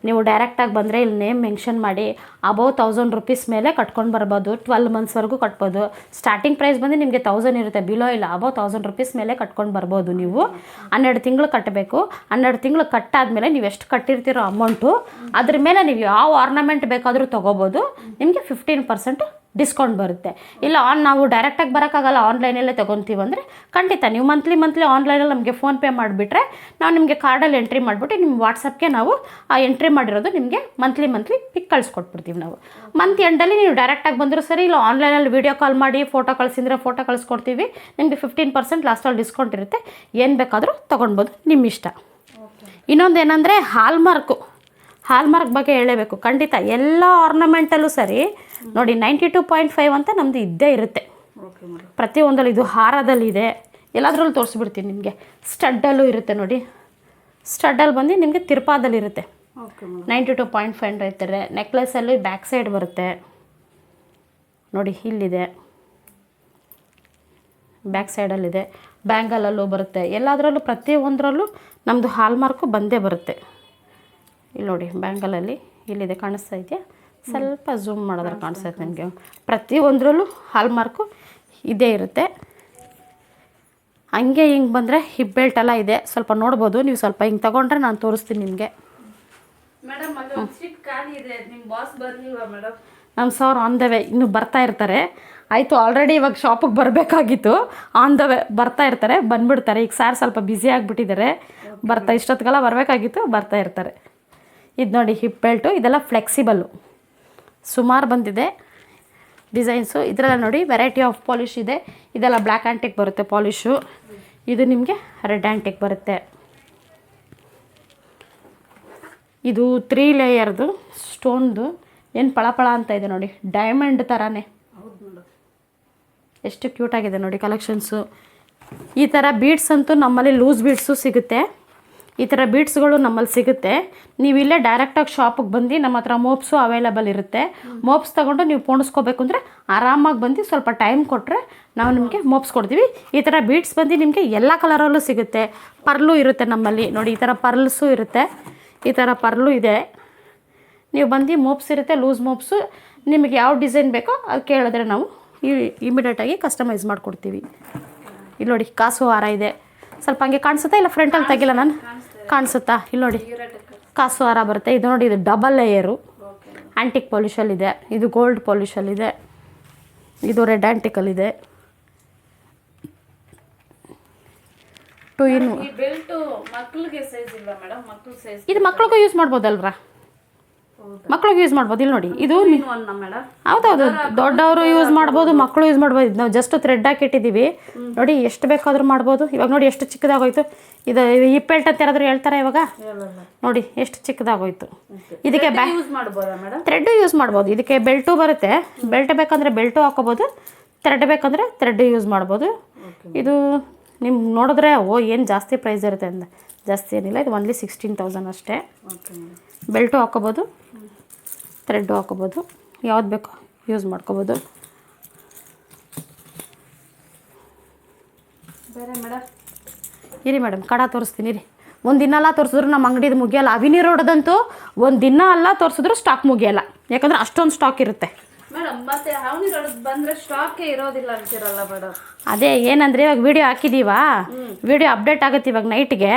ನೀವು ಡೈರೆಕ್ಟಾಗಿ ಬಂದರೆ ಇಲ್ಲಿ ನೇಮ್ ಮೆನ್ಷನ್ ಮಾಡಿ ಅಬೌವ್ 1000 ರುಪೀಸ್ ಮೇಲೆ ಕಟ್ಕೊಂಡು ಬರ್ಬೋದು. 12 ಮಂತ್ಸ್ವರೆಗೂ ಕಟ್ಬೋದು. ಸ್ಟಾರ್ಟಿಂಗ್ ಪ್ರೈಸ್ ಬಂದು ನಿಮಗೆ 1000 ಇರುತ್ತೆ, ಬಿಲೋ ಇಲ್ಲ. ಅಬೌವ್ 1000 ರುಪೀಸ್ ಮೇಲೆ ಕಟ್ಕೊಂಡು ಬರ್ಬೋದು. ನೀವು 12 ತಿಂಗಳು ಕಟ್ಟಬೇಕು. 12 ತಿಂಗಳು ಕಟ್ಟಾದಮೇಲೆ ನೀವು ಎಷ್ಟು ಕಟ್ಟಿರ್ತೀರೋ ಅಮೌಂಟು ಅದ್ರ ಮೇಲೆ ನೀವು ಯಾವ ಆರ್ನಮೆಂಟ್ ಬೇಕಾದರೂ ತೊಗೋಬೋದು. ನಿಮಗೆ 15% ಡಿಸ್ಕೌಂಟ್ ಬರುತ್ತೆ. ಇಲ್ಲ ನಾವು ಡೈರೆಕ್ಟಾಗಿ ಬರೋಕ್ಕಾಗಲ್ಲ, ಆನ್ಲೈನಲ್ಲೇ ತೊಗೊತೀವಿ ಅಂದರೆ ಖಂಡಿತ ನೀವು ಮಂತ್ಲಿ ಆನ್ಲೈನಲ್ಲಿ ನಮಗೆ ಫೋನ್ಪೇ ಮಾಡಿಬಿಟ್ರೆ ನಾವು ನಿಮಗೆ ಕಾರ್ಡಲ್ಲಿ ಎಂಟ್ರಿ ಮಾಡಿಬಿಟ್ಟು ನಿಮ್ಮ ವಾಟ್ಸಪ್ಗೆ ನಾವು ಆ ಎಂಟ್ರಿ ಮಾಡಿರೋದು ನಿಮಗೆ ಮಂತ್ಲಿ ಪಿಕ್ ಕಳಿಸ್ಕೊಟ್ಬಿಡ್ತೀವಿ ನಾವು. ಮಂತ್ ಎಂಡಲ್ಲಿ ನೀವು ಡೈರೆಕ್ಟಾಗಿ ಬಂದರೂ ಸರಿ, ಇಲ್ಲ ಆನ್ಲೈನಲ್ಲಿ ವೀಡಿಯೋ ಕಾಲ್ ಮಾಡಿ ಫೋಟೋ ಕಳಿಸಿದ್ರೆ ಫೋಟೋ ಕಳಿಸ್ಕೊಡ್ತೀವಿ. ನಿಮಗೆ 15% ಲಾಸ್ಟಲ್ಲಿ ಡಿಸ್ಕೌಂಟ್ ಇರುತ್ತೆ. ಏನು ಬೇಕಾದರೂ ತೊಗೊಳ್ಬೋದು, ನಿಮ್ಮ ಇಷ್ಟ. ಇನ್ನೊಂದು ಏನಂದರೆ ಹಾಲ್ಮಾರ್ಕ್ ಬಗ್ಗೆ ಹೇಳಬೇಕು. ಖಂಡಿತ ಎಲ್ಲ ಆರ್ನಮೆಂಟಲ್ಲೂ ಸರಿ ನೋಡಿ 92.5 ಅಂತ ನಮ್ಮದು ಇದ್ದೇ ಇರುತ್ತೆ. Okay madam. ಪ್ರತಿಯೊಂದರಲ್ಲಿ ಇದು ಹಾರದಲ್ಲಿದೆ, ಎಲ್ಲದರಲ್ಲೂ ತೋರಿಸ್ಬಿಡ್ತೀನಿ ನಿಮಗೆ. ಸ್ಟಡ್ಡಲ್ಲೂ ಇರುತ್ತೆ ನೋಡಿ. ಸ್ಟಡ್ಡಲ್ಲಿ ಬಂದು ನಿಮಗೆ ತಿರುಪಾದಲ್ಲಿರುತ್ತೆ. Okay madam. 92.5 ಇರ್ತಾರೆ. ನೆಕ್ಲೆಸಲ್ಲಿ ಬ್ಯಾಕ್ ಸೈಡ್ ಬರುತ್ತೆ ನೋಡಿ, ಇಲ್ಲಿದೆ ಬ್ಯಾಕ್ ಸೈಡಲ್ಲಿದೆ. ಬ್ಯಾಂಗಲಲ್ಲೂ ಬರುತ್ತೆ. ಎಲ್ಲದರಲ್ಲೂ ಪ್ರತಿಯೊಂದರಲ್ಲೂ ನಮ್ಮದು ಹಾಲ್ಮಾರ್ಕು ಬಂದೇ ಬರುತ್ತೆ. ಇಲ್ಲಿ ನೋಡಿ, ಬ್ಯಾಂಗಲಲ್ಲಿ ಇಲ್ಲಿದೆ, ಕಾಣಿಸ್ತಾ ಇದೆಯಾ? ಸ್ವಲ್ಪ ಝೂಮ್ ಮಾಡಿದ್ರೆ ಕಾಣಿಸ್ತೈತೆ ನಿಮಗೆ. ಪ್ರತಿಯೊಂದರಲ್ಲೂ ಹಾಲ್ಮಾರ್ಕು ಇದೇ ಇರುತ್ತೆ. ಹಂಗೆ ಹಿಂಗೆ ಬಂದರೆ ಹಿಪ್ ಬೆಲ್ಟ್ ಎಲ್ಲ ಇದೆ, ಸ್ವಲ್ಪ ನೋಡ್ಬೋದು ನೀವು. ಸ್ವಲ್ಪ ಹಿಂಗೆ ತೊಗೊಂಡ್ರೆ ನಾನು ತೋರಿಸ್ತೀನಿ ನಿಮಗೆ. ಮೇಡಮ್, ಅಲ್ಲಿ ಒಂದು ಸೀಟ್ ಖಾಲಿ ಇದೆ, ನಿಮ್ಮ ಬಾಸ್ ಬರಲಿಲ್ವಾ ಮೇಡಮ್? ನಮ್ಮ ಸರ್ ಆನ್ ದ ವೇ ಇನ್ನೂ ಬರ್ತಾ ಇರ್ತಾರೆ. ಆಯಿತು, ಆಲ್ರೆಡಿ ಇವಾಗ ಶಾಪಿಗೆ ಬರಬೇಕಾಗಿತ್ತು. ಆನ್ ದ ವೇ ಬರ್ತಾ ಇರ್ತಾರೆ, ಬಂದುಬಿಡ್ತಾರೆ. ಈಗ ಸಾರ್ ಸ್ವಲ್ಪ ಬ್ಯುಸಿ ಆಗಿಬಿಟ್ಟಿದ್ದಾರೆ, ಇಷ್ಟೊತ್ತಿಗೆಲ್ಲ ಬರಬೇಕಾಗಿತ್ತು, ಬರ್ತಾ ಇರ್ತಾರೆ. ಇದು ನೋಡಿ ಹಿಪ್ ಬೆಲ್ಟು, ಇದೆಲ್ಲ ಫ್ಲೆಕ್ಸಿಬಲ್ಲು, ಸುಮಾರು ಬಂದಿದೆ ಡಿಸೈನ್ಸು. ಇದರೆಲ್ಲ ನೋಡಿ ವೆರೈಟಿ ಆಫ್ ಪಾಲಿಶ್ ಇದೆ. ಇದೆಲ್ಲ ಬ್ಲ್ಯಾಕ್ ಆ್ಯಂಟಿಕ್ ಬರುತ್ತೆ ಪಾಲಿಶು. ಇದು ನಿಮಗೆ ರೆಡ್ ಆ್ಯಂಟಿಕ್ ಬರುತ್ತೆ. ಇದು 3 ಲೇಯರ್ದು ಸ್ಟೋನ್ದು, ಏನು ಪಳಪಳ ಅಂತ ಇದೆ ನೋಡಿ, ಡೈಮಂಡ್ ಥರನೇ. ಹೌದು ಮೇಡಮ್. ಎಷ್ಟು ಕ್ಯೂಟಾಗಿದೆ ನೋಡಿ ಕಲೆಕ್ಷನ್ಸು. ಈ ಥರ ಬೀಡ್ಸ್ ಅಂತೂ ನಮ್ಮಲ್ಲಿ ಲೂಸ್ ಬೀಡ್ಸು ಸಿಗುತ್ತೆ. ಈ ಥರ ಬೀಡ್ಸ್ಗಳು ನಮ್ಮಲ್ಲಿ ಸಿಗುತ್ತೆ. ನೀವು ಇಲ್ಲೇ ಡೈರೆಕ್ಟಾಗಿ ಶಾಪಿಗೆ ಬಂದು ನಮ್ಮ ಹತ್ರ ಮೋಪ್ಸು ಅವೈಲೇಬಲ್ ಇರುತ್ತೆ. ಮೋಪ್ಸ್ ತೊಗೊಂಡು ನೀವು ಪೋಣಿಸ್ಕೋಬೇಕು ಅಂದರೆ ಆರಾಮಾಗಿ ಬಂದು ಸ್ವಲ್ಪ ಟೈಮ್ ಕೊಟ್ಟರೆ ನಾವು ನಿಮಗೆ ಮೋಪ್ಸ್ ಕೊಡ್ತೀವಿ. ಈ ಥರ ಬೀಡ್ಸ್ ಬಂದು ನಿಮಗೆ ಎಲ್ಲ ಕಲರಲ್ಲೂ ಸಿಗುತ್ತೆ. ಪರ್ಲು ಇರುತ್ತೆ ನಮ್ಮಲ್ಲಿ ನೋಡಿ, ಈ ಥರ ಪರ್ಲ್ಸು ಇರುತ್ತೆ, ಈ ಥರ ಪರ್ಲು ಇದೆ. ನೀವು ಬಂದು ಮೋಪ್ಸ್ ಇರುತ್ತೆ, ಲೂಸ್ ಮೋಪ್ಸು, ನಿಮಗೆ ಯಾವ ಡಿಸೈನ್ ಬೇಕೋ ಅದು ಕೇಳಿದ್ರೆ ನಾವು ಇಮಿಡಿಯೇಟಾಗಿ ಕಸ್ಟಮೈಸ್ ಮಾಡಿಕೊಡ್ತೀವಿ. ಇಲ್ಲಿ ನೋಡಿ ಕಾಸು ಹಾರ ಇದೆ, ಸ್ವಲ್ಪ ಹಂಗೆ ಕಾಣಿಸುತ್ತಾ ಇಲ್ಲ ಫ್ರಂಟಲ್ಲಿ ತೆಗಿಲ್ಲ ನಾನು, ಕಾಣಿಸುತ್ತಾ? ಇಲ್ಲಿ ನೋಡಿ ಕಾಸು ಹಾರ ಬರುತ್ತೆ. ಇದು ನೋಡಿ, ಇದು ಡಬಲ್ ಲೇಯರು ಆ್ಯಂಟಿಕ್ ಪಾಲಿಶಲ್ಲಿದೆ, ಇದು ಗೋಲ್ಡ್ ಪಾಲಿಶಲ್ಲಿದೆ, ಇದು ರೆಡ್ ಆ್ಯಂಟಿಕಲ್ಲಿದೆ. 2 in 1. ಈ ಬೆಲ್ಟ್ ಮಕ್ಕಳಿಗೆ ಸೈಜ್ ಇಲ್ಲ ಮೇಡಮ್? ಮಕ್ಕಳ ಸೈಜ್ ಇದು ಮಕ್ಳಿಗೂ ಯೂಸ್ ಮಾಡ್ಬೋದಲ್ರ? ಮಕ್ಳಿಗೆ ಯೂಸ್ ಮಾಡ್ಬೋದು. ಇಲ್ಲಿ ನೋಡಿ, ಇದು ಮೇಡಮ್. ಹೌದೌದು, ದೊಡ್ಡವರು ಯೂಸ್ ಮಾಡ್ಬೋದು, ಮಕ್ಕಳು ಯೂಸ್ ಮಾಡ್ಬೋದು. ನಾವು ಜಸ್ಟ್ ಥ್ರೆಡ್ ಹಾಕಿಟ್ಟಿದ್ದೀವಿ ನೋಡಿ, ಎಷ್ಟು ಬೇಕಾದ್ರೂ ಮಾಡ್ಬೋದು. ಇವಾಗ ನೋಡಿ ಎಷ್ಟು ಚಿಕ್ಕದಾಗೋಯ್ತು ಇದು. ಈ ಬೆಲ್ಟ್ ಅಂತ ಯಾರಾದರೂ ಹೇಳ್ತಾರೆ ಇವಾಗ? ನೋಡಿ ಎಷ್ಟು ಚಿಕ್ಕದಾಗೋಯ್ತು. ಇದಕ್ಕೆ ಯೂಸ್ ಮಾಡ್ಬೋದಾ ಮೇಡಮ್? ಥ್ರೆಡ್ ಯೂಸ್ ಮಾಡ್ಬೋದು. ಇದಕ್ಕೆ ಬೆಲ್ಟು ಬರುತ್ತೆ, ಬೆಲ್ಟ್ ಬೇಕಂದರೆ ಬೆಲ್ಟು ಹಾಕೋಬೋದು, ಥ್ರೆಡ್ ಬೇಕಂದರೆ ಥ್ರೆಡ್ ಯೂಸ್ ಮಾಡ್ಬೋದು. ಇದು ನಿಮ್ಗೆ ನೋಡಿದ್ರೆ ಏನು ಜಾಸ್ತಿ ಪ್ರೈಸ್ ಇರುತ್ತೆ ಅಂತ, ಜಾಸ್ತಿ ಏನಿಲ್ಲ. ಇದು ಓನ್ಲಿ 16,000 ಅಷ್ಟೇ. ಬೆಲ್ಟು ಹಾಕೋಬೋದು, ಥ್ರೆಡ್ಡು ಹಾಕೋಬೋದು, ಯಾವ್ದು ಬೇಕೋ ಯೂಸ್ ಮಾಡ್ಕೋಬೋದು. ಬೇರೆ ಮೇಡಮ್ ಇರಿ ಮೇಡಮ್, ಕಡ ತೋರಿಸ್ತೀನಿ ರೀ. ಒಂದು ದಿನ ಎಲ್ಲ ತೋರಿಸಿದ್ರು ನಮ್ಮ ಅಂಗಡಿದು ಮುಗಿಯಲ್ಲ. ಅವಿನಿ ರೋಡದಂತೂ ಒಂದು ದಿನ ಎಲ್ಲ ತೋರಿಸಿದ್ರು ಸ್ಟಾಕ್ ಮುಗಿಯಲ್ಲ, ಯಾಕಂದರೆ ಅಷ್ಟೊಂದು ಸ್ಟಾಕ್ ಇರುತ್ತೆ ಮೇಡಮ್. ಮತ್ತೆ ಅವನಿ ಬಂದರೆ ಸ್ಟಾಕೇ ಇರೋದಿಲ್ಲ ಅಂತೀರಲ್ಲ ಮೇಡಮ್? ಅದೇ ಏನಂದರೆ ಇವಾಗ ವಿಡಿಯೋ ಹಾಕಿದ್ದೀವಾ, ವಿಡಿಯೋ ಅಪ್ಡೇಟ್ ಆಗುತ್ತೆ ಇವಾಗ ನೈಟ್ಗೆ,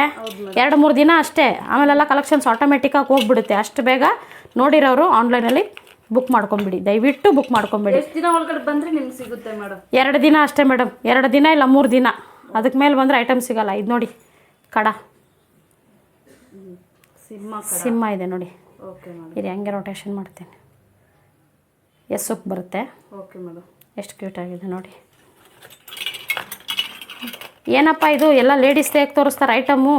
2-3 ದಿನ ಅಷ್ಟೇ. ಆಮೇಲೆಲ್ಲ ಕಲೆಕ್ಷನ್ಸ್ ಆಟೋಮೆಟಿಕ್ಕಾಗಿ ಹೋಗ್ಬಿಡುತ್ತೆ. ಅಷ್ಟು ಬೇಗ ನೋಡಿರೋರು ಆನ್ಲೈನಲ್ಲಿ ಬುಕ್ ಮಾಡ್ಕೊಂಬಿಡಿ, ದಯವಿಟ್ಟು ಬುಕ್ ಮಾಡ್ಕೊಂಬಿಡಿ. ಎಷ್ಟು ದಿನ ಒಳಗಡೆ ಬಂದರೆ ನಿಮ್ಗೆ ಸಿಗುತ್ತೆ ಮೇಡಮ್? 2 ದಿನ ಅಷ್ಟೇ ಮೇಡಮ್, 2 ದಿನ ಇಲ್ಲ 3 ದಿನ, ಅದಕ್ಕೆ ಮೇಲೆ ಬಂದರೆ ಐಟಮ್ ಸಿಗೋಲ್ಲ. ಇದು ನೋಡಿ ಕಡ ಸಿಂಹ ಇದೆ ನೋಡಿ. ಓಕೆ ಮೇಡಮ್, ಇದು ಹೆಂಗೆ ರೊಟೇಷನ್ ಮಾಡ್ತೀನಿ, ಎಸ್ಸಕ್ಕೆ ಬರುತ್ತೆ. ಓಕೆ ಮೇಡಮ್, ಎಷ್ಟು ಕ್ಯೂಟ್ ಆಗಿದೆ ನೋಡಿ. ಏನಪ್ಪ ಇದು ಎಲ್ಲ ಲೇಡೀಸ್ ಹೇಗೆ ತೋರಿಸ್ತಾರೆ ಐಟಮು,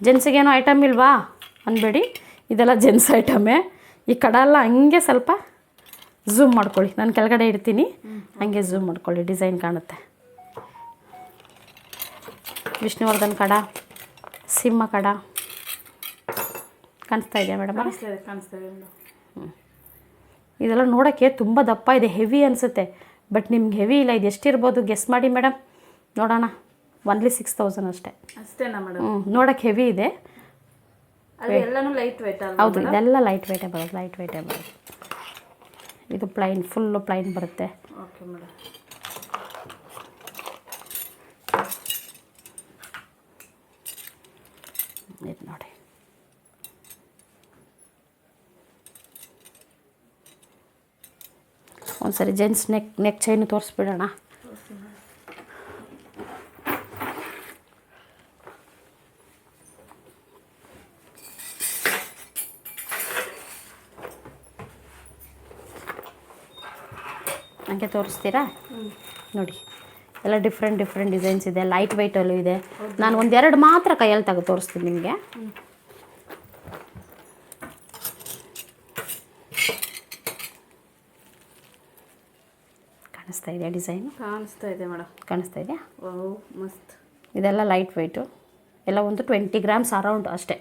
ಜೆಂಟ್ಸಿಗೇನೋ ಐಟಮ್ ಇಲ್ವಾ ಅನ್ಬೇಡಿ, ಇದೆಲ್ಲ ಜೆಂಟ್ಸ್ ಐಟಮೇ. ಈ ಕಡ ಎಲ್ಲ ಹಂಗೆ ಸ್ವಲ್ಪ ಝೂಮ್ ಮಾಡ್ಕೊಳ್ಳಿ, ನಾನು ಕೆಳಗಡೆ ಇಡ್ತೀನಿ, ಹಂಗೆ ಝೂಮ್ ಮಾಡ್ಕೊಳ್ಳಿ, ಡಿಸೈನ್ ಕಾಣುತ್ತೆ. ವಿಷ್ಣುವರ್ಧನ್ ಕಡ, ಸಿಂಹ ಕಡ ಕಾಣಿಸ್ತಾ ಇದೆಯಾ ಮೇಡಮ್? ಕಾಣಿಸ್ತಾ ಇದೆ ಮೇಡಮ್. ಇದೆಲ್ಲ ನೋಡೋಕ್ಕೆ ತುಂಬ ದಪ್ಪ ಇದೆ, ಹೆವಿ ಅನಿಸುತ್ತೆ, ಬಟ್ ನಿಮ್ಗೆ ಹೆವಿ ಇಲ್ಲ. ಇದು ಎಷ್ಟಿರ್ಬೋದು ಗೆಸ್ ಮಾಡಿ ಮೇಡಮ್, ನೋಡೋಣ. ಓನ್ಲಿ 6,000 ಅಷ್ಟೇ. ಅಷ್ಟೇನಾ ಮೇಡಮ್? ನೋಡೋಕ್ಕೆ ಹೆವಿ ಇದೆ. ಎಲ್ಲನೂ ಲೈಟ್ ವೇಟ್ ಅಲ್ಲ? ಹೌದು, ಇದೆಲ್ಲ ಲೈಟ್ ವೇಟೇ ಬರೋದು, ಲೈಟ್ ವೇಟೇ ಬರೋದು. ಇದು ಪ್ಲೈನ್, ಫುಲ್ಲು ಪ್ಲೈನ್ ಬರುತ್ತೆ. Okay madam. ಇದು ನೋಡಿ, ಒಂದ್ಸರಿ ಜೆಂಟ್ಸ್ ನೆಕ್ ಚೈನು ತೋರಿಸ್ಬಿಡೋಣ. ಹಂಗೆ ತೋರಿಸ್ತೀರಾ? ನೋಡಿ ಎಲ್ಲ ಡಿಫ್ರೆಂಟ್ ಡಿಸೈನ್ಸ್ ಇದೆ, ಲೈಟ್ ವೆಯ್ಟಲ್ಲೂ ಇದೆ. ನಾನು 1-2 ಮಾತ್ರ ಕೈಯಲ್ಲಿ ತೆಗೆದು ತೋರಿಸ್ತೀನಿ ನಿಮಗೆ. ಕಾಣಿಸ್ತಾ ಇದೆಯಾ ಡಿಸೈನು? ಕಾಣಿಸ್ತಾ ಇದೆ ಮೇಡಮ್. ಕಾಣಿಸ್ತಾ ಇದೆಯಾ? ವಾವ್, ಮಸ್ತ್. ಇದೆಲ್ಲ ಲೈಟ್ ವೆಯ್ಟು, ಎಲ್ಲ ಒಂದು 20 ಗ್ರಾಮ್ಸ್ ಅರೌಂಡ್ ಅಷ್ಟೇ,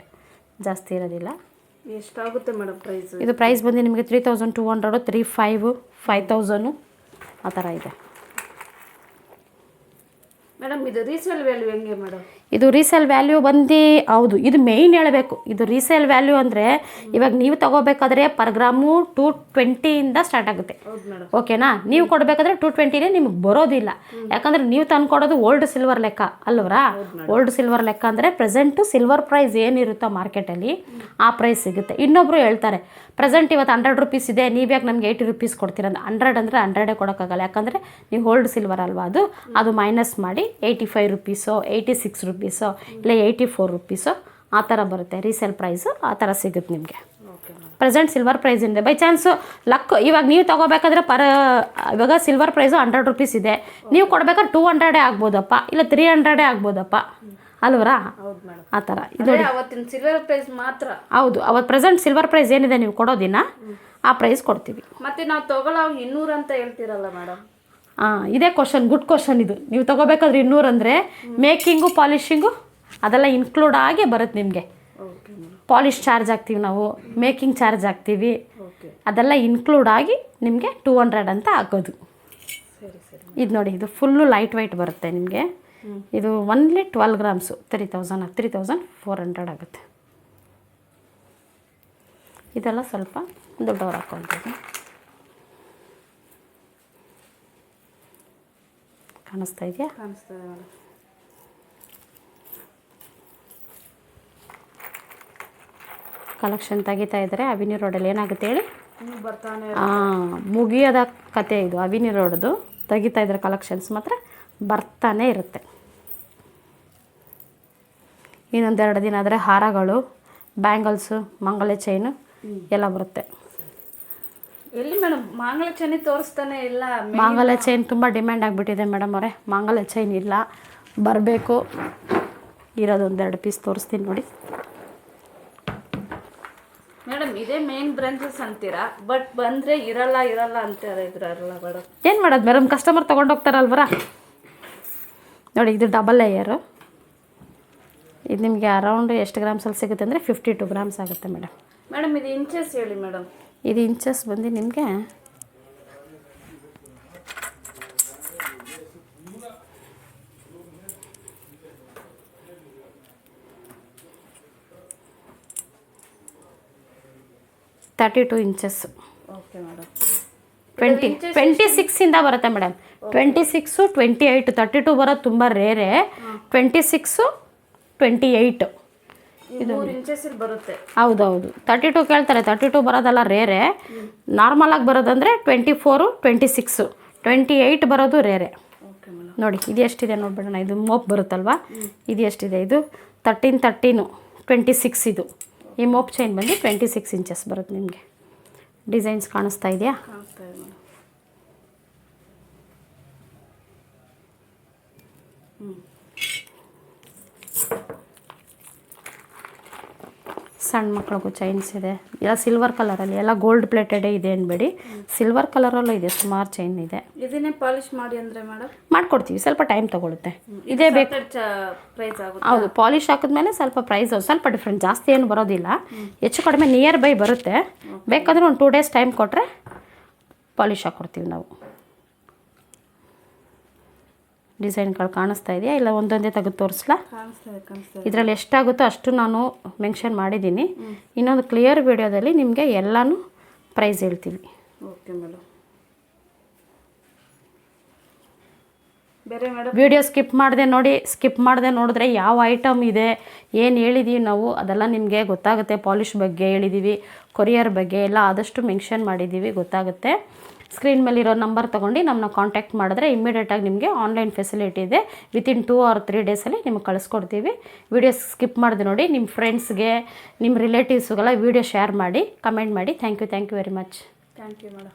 ಜಾಸ್ತಿ ಇರೋದಿಲ್ಲ. ಎಷ್ಟಾಗುತ್ತೆ ಮೇಡಮ್ ಪ್ರೈಸ್? ಇದು ಪ್ರೈಸ್ ಬಂದು ನಿಮಗೆ 3,200, 3,500, 5,000 ಆ ಥರ ಇದೆ ಮೇಡಮ್. ಇದು ರೀಸೇಲ್ ವ್ಯಾಲ್ಯೂ ಹೆಂಗೆ ಮೇಡಮ್? ಇದು ರೀಸೇಲ್ ವ್ಯಾಲ್ಯೂ ಬಂದು, ಹೌದು ಇದು ಮೇಯ್ನ್ ಹೇಳಬೇಕು. ಇದು ರೀಸೇಲ್ ವ್ಯಾಲ್ಯೂ ಅಂದರೆ ಇವಾಗ ನೀವು ತೊಗೋಬೇಕಾದ್ರೆ ಪರ್ ಗ್ರಾಮು 220 ಸ್ಟಾರ್ಟ್ ಆಗುತ್ತೆ. ಓಕೆನಾ? ನೀವು ಕೊಡಬೇಕಾದ್ರೆ 220 ನಿಮಗೆ ಬರೋದಿಲ್ಲ, ಯಾಕಂದರೆ ನೀವು ತಂದ್ಕೊಡೋದು ಓಲ್ಡ್ ಸಿಲ್ವರ್ ಲೆಕ್ಕ ಅಲ್ವರಾ? ಓಲ್ಡ್ ಸಿಲ್ವರ್ ಲೆಕ್ಕ ಅಂದರೆ ಪ್ರೆಸೆಂಟು ಸಿಲ್ವರ್ ಪ್ರೈಸ್ ಏನಿರುತ್ತೋ ಮಾರ್ಕೆಟಲ್ಲಿ ಆ ಪ್ರೈಸ್ ಸಿಗುತ್ತೆ. ಇನ್ನೊಬ್ಬರು ಹೇಳ್ತಾರೆ ಪ್ರೆಸೆಂಟ್ ಇವತ್ತು 100 ರೂಪೀಸ್ ಇದೆ, ನೀವು ಯಾಕೆ ನಮಗೆ 80 ರೂಪೀಸ್ ಕೊಡ್ತೀರ ಅಂತ. 100 ಅಂದರೆ 100 ಕೊಡೋಕ್ಕಾಗಲ್ಲ, ಯಾಕಂದರೆ ನೀವು ಓಲ್ಡ್ ಸಿಲ್ವರ್ ಅಲ್ವಾ, ಅದು ಮೈನಸ್ ಮಾಡಿ 85 ರೂಪೀಸೋ 86 ರೂಪೀಸೋ ಇಲ್ಲ 84 ರೂಪೀಸೋ ಆ ಥರ ಬರುತ್ತೆ ರೀಸೇಲ್ ಪ್ರೈಸು. ಆ ಥರ ಸಿಗುತ್ತೆ ನಿಮಗೆ. ಪ್ರೆಸೆಂಟ್ ಸಿಲ್ವರ್ ಪ್ರೈಸ್ ಇದೆ. ಬೈ ಚಾನ್ಸು ಲಕ್ ಇವಾಗ ನೀವು ತೊಗೋಬೇಕಾದ್ರೆ ಇವಾಗ ಸಿಲ್ವರ್ ಪ್ರೈಸು 100 ರೂಪೀಸ್ ಇದೆ, ನೀವು ಕೊಡ್ಬೇಕಾದ್ರೆ 200 ಆಗ್ಬೋದಪ್ಪ, ಇಲ್ಲ 300 ಆಗ್ಬೋದಪ್ಪ ಅಲ್ವರಾ? ಆ ಥರ ಇದು ಅವತ್ತಿನ ಸಿಲ್ವರ್ ಪ್ರೈಸ್ ಮಾತ್ರ. ಹೌದು, ಅವತ್ತು ಪ್ರೆಸೆಂಟ್ ಸಿಲ್ವರ್ ಪ್ರೈಸ್ ಏನಿದೆ ನೀವು ಕೊಡೋ ದಿನ ಆ ಪ್ರೈಸ್ ಕೊಡ್ತೀವಿ. ಮತ್ತೆ ನಾವು ತಗೊಳ್ಳೋ 200 ಅಂತ ಹೇಳ್ತೀರಲ್ಲ ಮೇಡಮ್? ಇದೇ ಕ್ವಶನ್, ಗುಡ್ ಕ್ವಶನ್ ಇದು. ನೀವು ತೊಗೋಬೇಕಾದ್ರೆ 200 ಅಂದರೆ ಮೇಕಿಂಗು ಪಾಲಿಷಿಂಗು ಅದೆಲ್ಲ ಇನ್ಕ್ಲೂಡ್ ಆಗೇ ಬರುತ್ತೆ ನಿಮಗೆ. Okay madam. ಪಾಲಿಷ್ ಚಾರ್ಜ್ ಹಾಕ್ತೀವಿ ನಾವು, ಮೇಕಿಂಗ್ ಚಾರ್ಜ್ ಹಾಕ್ತೀವಿ, ಓಕೆ ಅದೆಲ್ಲ ಇನ್ಕ್ಲೂಡ್ ಆಗಿ ನಿಮಗೆ 200 ಅಂತ ಆಗೋದು. ಸರಿ ಸರಿ. ಇದು ನೋಡಿ, ಇದು ಫುಲ್ಲು ಲೈಟ್ ವೈಟ್ ಬರುತ್ತೆ ನಿಮಗೆ. ಇದು ಒನ್ಲಿ 12 ಗ್ರಾಮ್ಸು 3400 ಆಗುತ್ತೆ. ಇದೆಲ್ಲ ಸ್ವಲ್ಪ ದೊಡ್ಡವ್ರು ಹಾಕ್ಕೊಳ್ಬೋದು. ಕಾಣಿಸ್ತಾ ಇದೆಯಾ? ಕಾಣಿಸ್ತದೆ ಮೇಡಮ್. ಕಲೆಕ್ಷನ್ ತೆಗಿತಾ ಇದ್ದಾರೆ. ಅವಿನಿ ರೋಡಲ್ಲಿ ಏನಾಗುತ್ತೆ ಹೇಳಿ, ನೀವು ಬರ್ತಾನೆ ಮುಗಿಯೋದ ಕತೆ ಇದು. ಅವಿನಿ ರೋಡ್ದು ತೆಗಿತಾ ಇದ್ದಾರೆ ಕಲೆಕ್ಷನ್ಸ್ ಮಾತ್ರ ಬರ್ತಾನೆ ಇರುತ್ತೆ. ಇನ್ನೊಂದೆರಡು ದಿನ ಆದರೆ ಹಾರಗಳು, ಬ್ಯಾಂಗಲ್ಸು, ಮಂಗಲ ಚೈನು ಎಲ್ಲ ಬರುತ್ತೆ. ಎಲ್ಲಿ ಮೇಡಮ್ ಮಾಂಗಲ್ಯ ಚೈನ್ ತೋರಿಸ್ತಾನೆ ಇಲ್ಲ? ಮಾಂಗಲ್ಯ ಚೈನ್ ತುಂಬ ಡಿಮ್ಯಾಂಡ್ ಆಗಿಬಿಟ್ಟಿದೆ ಮೇಡಮ್ ಅವರೇ. ಮಾಂಗಲ್ಯ ಚೈನ್ ಇಲ್ಲ, ಬರಬೇಕು. ಇರೋದೊಂದೆರಡು ಪೀಸ್ ತೋರಿಸ್ತೀನಿ ನೋಡಿ ಮೇಡಮ್. ಇದೇ ಮೇನ್ ಬ್ರಾಂಚಸ್ ಅಂತೀರಾ, ಬಟ್ ಬಂದರೆ ಇರಲ್ಲ ಅಂತಾರೆ ಇದ್ರಲ್ಲ ಮೇಡಮ್. ಏನು ಮಾಡೋದು ಮೇಡಮ್, ಕಸ್ಟಮರ್ ತೊಗೊಂಡೋಗ್ತಾರಲ್ವರ. ನೋಡಿ, ಇದು ಡಬಲ್ ಲೇಯರು. ಇದು ನಿಮಗೆ ಅರೌಂಡ್ ಎಷ್ಟು ಗ್ರಾಮ್ಸಲ್ಲಿ ಸಿಗುತ್ತೆ ಅಂದರೆ 52 ಗ್ರಾಮ್ಸ್ ಆಗುತ್ತೆ ಮೇಡಮ್. ಮೇಡಮ್ ಇದು ಇಂಚಸ್ ಹೇಳಿ ಮೇಡಮ್. ಇದು ಇಂಚಸ್ ಬಂದು ನಿಮಗೆ 32 ಇಂಚಸ್. Okay madam. 26ಇಂದ ಬರುತ್ತೆ ಮೇಡಮ್. 26, 28, 32 ಬರೋದು ತುಂಬ ರೇರೆ. 26, 28 ಇದು ಇಂಚಸ್ ಬರುತ್ತೆ. ಹೌದೌದು. 32 ಕೇಳ್ತಾರೆ, 32 ಬರೋದಲ್ಲ ರೇರೆ. ನಾರ್ಮಲಾಗಿ ಬರೋದಂದರೆ 24, 26, 28 ಬರೋದು ರೇರೆ. Okay madam. ನೋಡಿ ಇದು ಎಷ್ಟಿದೆ ನೋಡ್ಬಿಡೋಣ. ಇದು ಮೋಪ್ ಬರುತ್ತಲ್ವ, ಇದು ಎಷ್ಟಿದೆ? ಇದು 13, 26 ಇದು. ಈ ಮೋಪ್ ಚೈನ್ ಬಂದು 26 ಇಂಚಸ್ ಬರುತ್ತೆ ನಿಮಗೆ. ಡಿಸೈನ್ಸ್ ಕಾಣಿಸ್ತಾ ಇದೆಯಾ? ಕಾಣಿಸ್ತಾ ಇದೆ ಮೇಡಮ್. ಸಣ್ಣ ಮಕ್ಳಿಗೂ ಚೈನ್ಸ್ ಇದೆ. ಎಲ್ಲ ಸಿಲ್ವರ್ ಕಲರಲ್ಲಿ, ಎಲ್ಲ ಗೋಲ್ಡ್ ಪ್ಲೇಟೆಡೇ ಇದೆ ಅನ್ಬೇಡಿ, ಸಿಲ್ವರ್ ಕಲರಲ್ಲೂ ಇದೆ, ಸುಮಾರು ಚೈನ್ ಇದೆ. ಇದನ್ನೇ ಪಾಲಿಶ್ ಮಾಡಿ ಅಂದರೆ ಮೇಡಮ್ ಮಾಡ್ಕೊಡ್ತೀವಿ, ಸ್ವಲ್ಪ ಟೈಮ್ ತೊಗೊಳುತ್ತೆ. ಇದೇ ಬೇಕು. ಪ್ರೈಸ್ ಆಗುತ್ತೆ. ಹೌದು, ಪಾಲಿಶ್ ಹಾಕಿದ್ಮೇಲೆ ಸ್ವಲ್ಪ ಪ್ರೈಸ್ ಸ್ವಲ್ಪ ಡಿಫ್ರೆಂಟ್, ಜಾಸ್ತಿ ಏನು ಬರೋದಿಲ್ಲ, ಹೆಚ್ಚು ಕಡಿಮೆ ನಿಯರ್ ಬೈ ಬರುತ್ತೆ. ಬೇಕಾದರೆ ಒಂದು 2 ಡೇಸ್ ಟೈಮ್ ಕೊಟ್ಟರೆ ಪಾಲಿಶ್ ಹಾಕ್ಕೊಡ್ತೀವಿ ನಾವು. ಡಿಸೈನ್ಗಳು ಕಾಣಿಸ್ತಾ ಇದೆಯಾ? ಇಲ್ಲ ಒಂದೊಂದೇ ತೆಗೆದು ತೋರಿಸ್ಲಾ? ಇದರಲ್ಲಿ ಎಷ್ಟಾಗುತ್ತೋ ಅಷ್ಟು ನಾನು ಮೆನ್ಷನ್ ಮಾಡಿದ್ದೀನಿ. ಇನ್ನೊಂದು ಕ್ಲಿಯರ್ ವಿಡಿಯೋದಲ್ಲಿ ನಿಮಗೆ ಎಲ್ಲನೂ ಪ್ರೈಸ್ ಹೇಳ್ತೀವಿ. Okay madam. ಬೇರೆ ಮೇಡಮ್ ವಿಡಿಯೋ ಸ್ಕಿಪ್ ಮಾಡದೆ ನೋಡಿದ್ರೆ ಯಾವ ಐಟಮ್ ಇದೆ, ಏನು ಹೇಳಿದ್ದೀವಿ ನಾವು ಅದೆಲ್ಲ ನಿಮಗೆ ಗೊತ್ತಾಗುತ್ತೆ. ಪಾಲಿಶ್ ಬಗ್ಗೆ ಹೇಳಿದ್ದೀವಿ, ಕೊರಿಯರ್ ಬಗ್ಗೆ ಎಲ್ಲ ಆದಷ್ಟು ಮೆನ್ಷನ್ ಮಾಡಿದ್ದೀವಿ, ಗೊತ್ತಾಗುತ್ತೆ. ಸ್ಕ್ರೀನ್ ಮೇಲಿರೋ ನಂಬರ್ ತೊಗೊಂಡು ನಮ್ಮನ್ನ ಕಾಂಟ್ಯಾಕ್ಟ್ ಮಾಡಿದ್ರೆ ಇಮ್ಮಿಡಿಯೇಟಾಗಿ ನಿಮಗೆ ಆನ್ಲೈನ್ ಫೆಸಿಲಿಟಿ ಇದೆ. ವಿತಿನ್ 2 or 3 ಡೇಸಲ್ಲಿ ನಿಮಗೆ ಕಳಿಸ್ಕೊಡ್ತೀವಿ. ವಿಡಿಯೋ ಸ್ಕಿಪ್ ಮಾಡಿದೆ ನೋಡಿ, ನಿಮ್ಮ ಫ್ರೆಂಡ್ಸ್ಗೆ, ನಿಮ್ಮ ರಿಲೇಟಿವ್ಸ್ಗೆಲ್ಲ ವಿಡಿಯೋ ಶೇರ್ ಮಾಡಿ, ಕಮೆಂಟ್ ಮಾಡಿ. Thank you very much. Thank you madam.